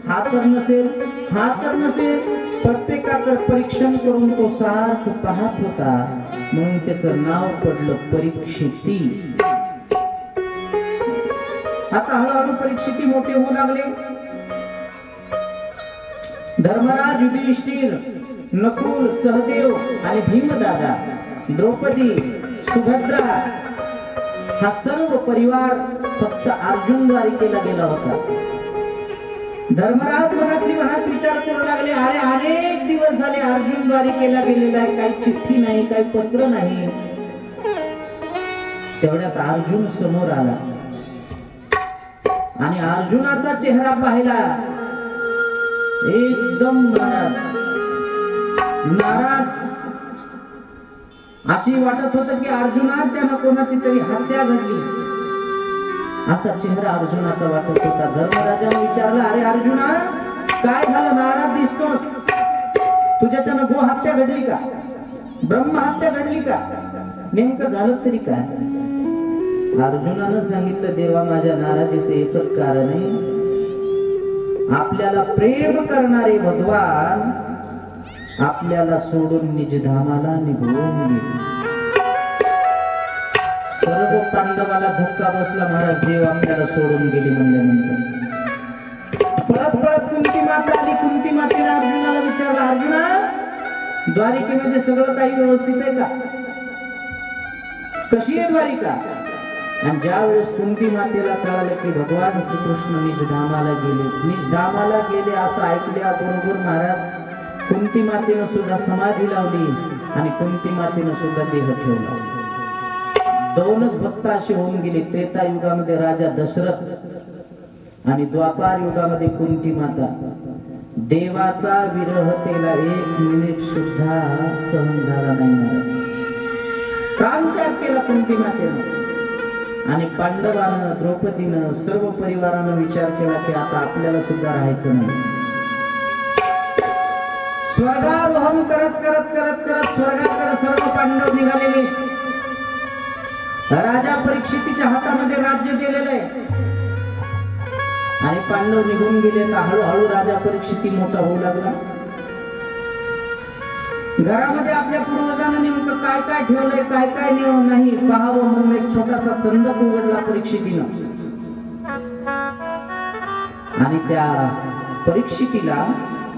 हा तर नसेल, हा तर नसेल. प्रत्येकाकडे परीक्षण करून तो सारखं पाहत होता म्हणून त्याचं नाव पडलं परीक्षिती. आता हळूहळू परीक्षिती मोठे होऊ लागले. धर्मराज, युधिष्ठिर, नकुल, सहदेव आणि भीमदादा, द्रौपदी, सुभद्रा हा सर्व परिवार फक्त अर्जुन द्वारिकेला गेला होता. धर्मराज मनात विचार करू लागले, अरे अनेक दिवस झाले अर्जुन द्वारिकेला गेलेला आहे, काही चिठ्ठी नाही, काही पत्र नाही. तेवढ्यात अर्जुन समोर आला आणि अर्जुनाचा चेहरा पाहिला एकदम नाराज. अशी वाटत होत की अर्जुनाच्या ना कोणाची तरी हत्या घडली असा चेहरा अर्जुनाचा वाटत होता. धर्मराजाने विचारलं, अरे अर्जुना काय झालं, नाराज दिसतोस? तुझ्याच्यानं गो हत्या घडली का? ब्रह्म हत्या घडली का? नेमकं झालं तरी काय? अर्जुनानं सांगितलं, देवा माझ्या नाराजीचं एकच कारण आहे, आपल्याला प्रेम करणारे भगवान आपल्याला सोडून निजधामाला निघून गेले. सर्व पांडवाला धक्का बसला, महाराज देव आपल्याला सोडून गेले म्हणल्यानंतर. पळत पळत कुंती माता आली. कुंती मातेने अर्जुनाला विचारलं, अर्जुना द्वारिकेमध्ये सगळं काही व्यवस्थित आहे का? कशी आहे द्वारिका? आणि ज्या वेळेस कुंती मातेला कळालं की भगवान श्रीकृष्ण निजधामाला गेले असं ऐकल्याबरोबर महाराज कुंती मातेनं सुद्धा समाधी लावली आणि कुंती मातेनं सुद्धा देह ठेवला. दोनच भक्त असे होऊन गेले. त्रेता युगामध्ये राजा दशरथ आणि द्वापार युगामध्ये कुंती माता. देवाचा विरह त्याला 1 मिनिट सुद्धा सहन झाला नाही. प्राणत्याग केला कुंती मातेनं. आणि पांडवानं, द्रौपदीनं, सर्व परिवारानं विचार केला की आता आपल्याला सुद्धा राहायचं नाही. स्वर्गारोहण करत करत करत करत स्वर्गाकडे सर्व पांडव निघालेले. राजा परीक्षितीच्या हातामध्ये राज्य दिलेलं आहे आणि पांडव निघून गेले. तर हळूहळू राजा परीक्षिती मोठा होऊ लागला. घरामध्ये आपल्या पूर्वजांना नेमकं काय काय ठेवलंय, काय काय नाही पाहावं म्हणून एक छोटासा संदक उघडला परीक्षितीनं. आणि त्या परीक्षितीला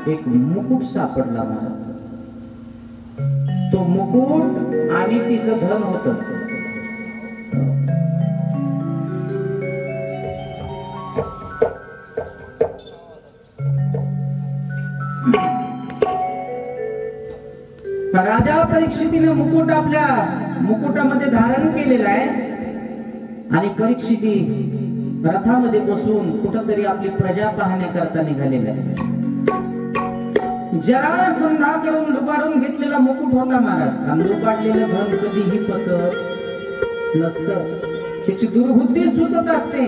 एक मुकुट सापडला महाराज. तो मुकुट आणि तिचं धन होत. राजा परीक्षितीने मुकुट आपल्या मुकुटामध्ये धारण केलेला आहे आणि परीक्षिती रथामध्ये बसून कुठंतरी आपली प्रजा पाहण्याकरता निघालेला आहे. जरासंधाकडून लुबाडून घेतलेला मुकुट होता महाराज. आणि लुबाडलेलं धन कधीही पचत नसतं, त्याची दुर्बुद्धी सुचत असते.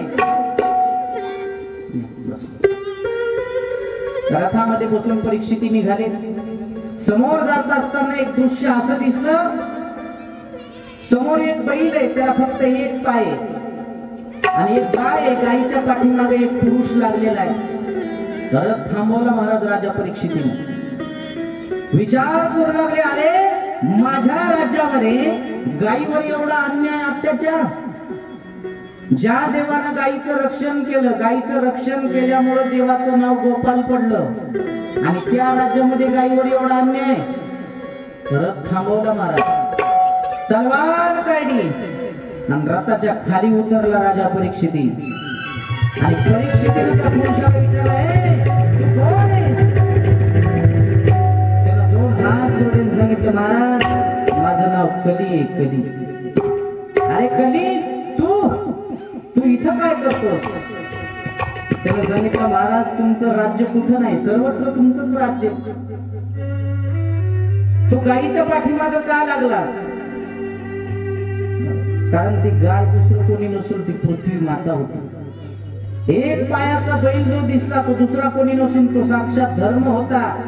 रथामध्ये बसून परीक्षिती निघाले. समोर जात असताना एक दृश्य असं दिसलं. समोर एक बैल आहे, त्याला फक्त एक पाय आणि एक गाय आहे. गायीच्या पाठीमागे एक पुरुष लागलेला आहे. रथ थांबवला महाराज राजा परीक्षितीने. विचार करू लागले, अरे माझ्या राज्यामध्ये गायीवर एवढा अन्याय, अत्याचार. ज्या देवानं गायीचं रक्षण केलं, गायीचं रक्षण केल्यामुळे देवाचं नाव गोपाल पडलं आणि त्या राज्यामध्ये गायीवर एवढा अन्याय. रथ थांबवला महाराज, तलवार काढली आणि रथाच्या खाली उतरला राजा परीक्षिती. आणि परीक्षितीने त्या पुरुषाला विचारलं, "ए, तू कोण आहेस?" त्याला दोन हात जोडून सांगितलं, "महाराज, माझं नाव कली आहे, कली." "अरे कली, तू इथं काय करतोस?" त्याला सांगितलं, "महाराज, तुमचं राज्य कुठं नाही, सर्वत्र तुमचंच राज्य. तू गायीच्या पाठीमागं का लागलास?" कारण ती गाय दुसरं कोणी नसून ती पृथ्वी माता होती. एक पायाचा बैल जो दिसला तो दुसरा कोणी नसून तो साक्षात धर्म होता.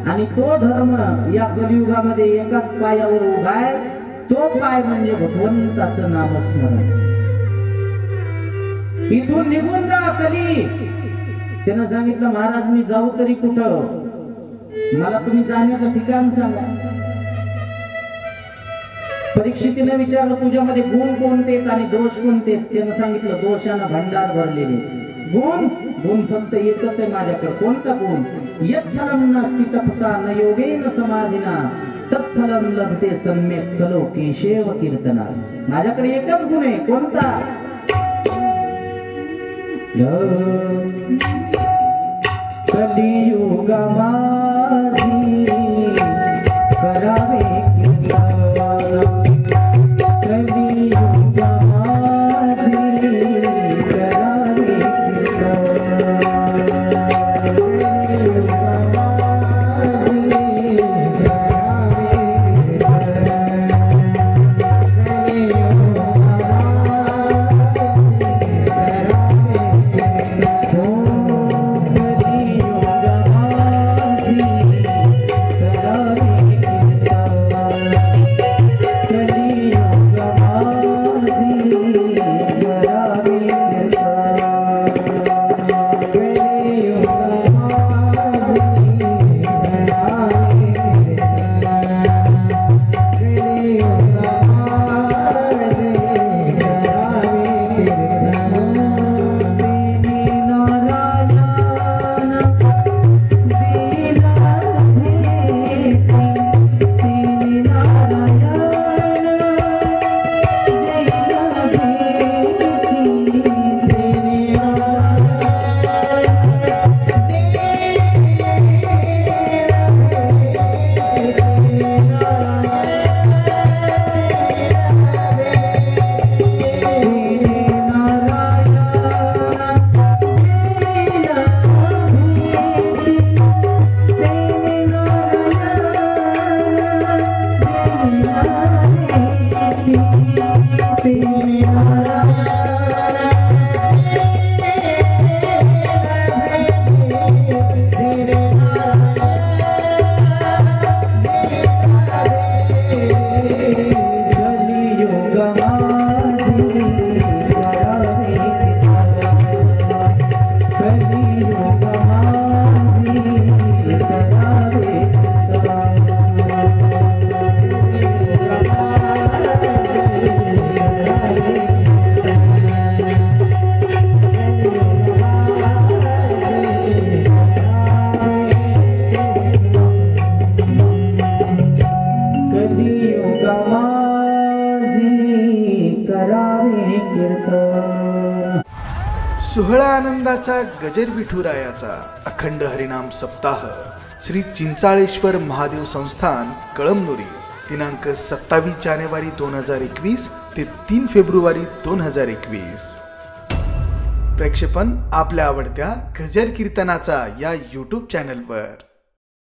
आणि तो धर्म या कलियुगामध्ये एकाच पायावर उभा आहे. तो पाय म्हणजे भगवंताचं नामस्मरण. इथून निघून जा कली. त्यानं सांगितलं, "महाराज, मी जाऊ तरी कुठं? मला तुम्ही जाण्याचं ठिकाण सांगा." परीक्षितीने विचारलं, "तुझ्यामध्ये गुण कोणते आणि दोष कोणते?" त्यानं सांगितलं, "दोषानं भंडार भरलेले. गुण फक्त एकच आहे माझ्याकडे." "कोणता गुण?" "यत्फलं नास्ति तपसा न योगेन समाधिना तत्फलं लभते सम्यक् कलो केशव कीर्तना." माझ्याकडे एकच गुण आहे. कोणता? कलियुगा माझी करावे कीर्तन, कलियुगा माझी करावे कीर्तन, कलियुगा माझी सोहळा आनंदाचा गजर विठुरायाचा अखंड हरिनाम सप्ताह श्री चिंचाळेश्वर महादेव संस्थान कळमनुरी दिनांक 27 जानेवारी 2021 ते 3 फेब्रुवारी 2021. प्रक्षेपण आपल्या आवडत्या गजर कीर्तनाचा या YouTube चॅनलवर.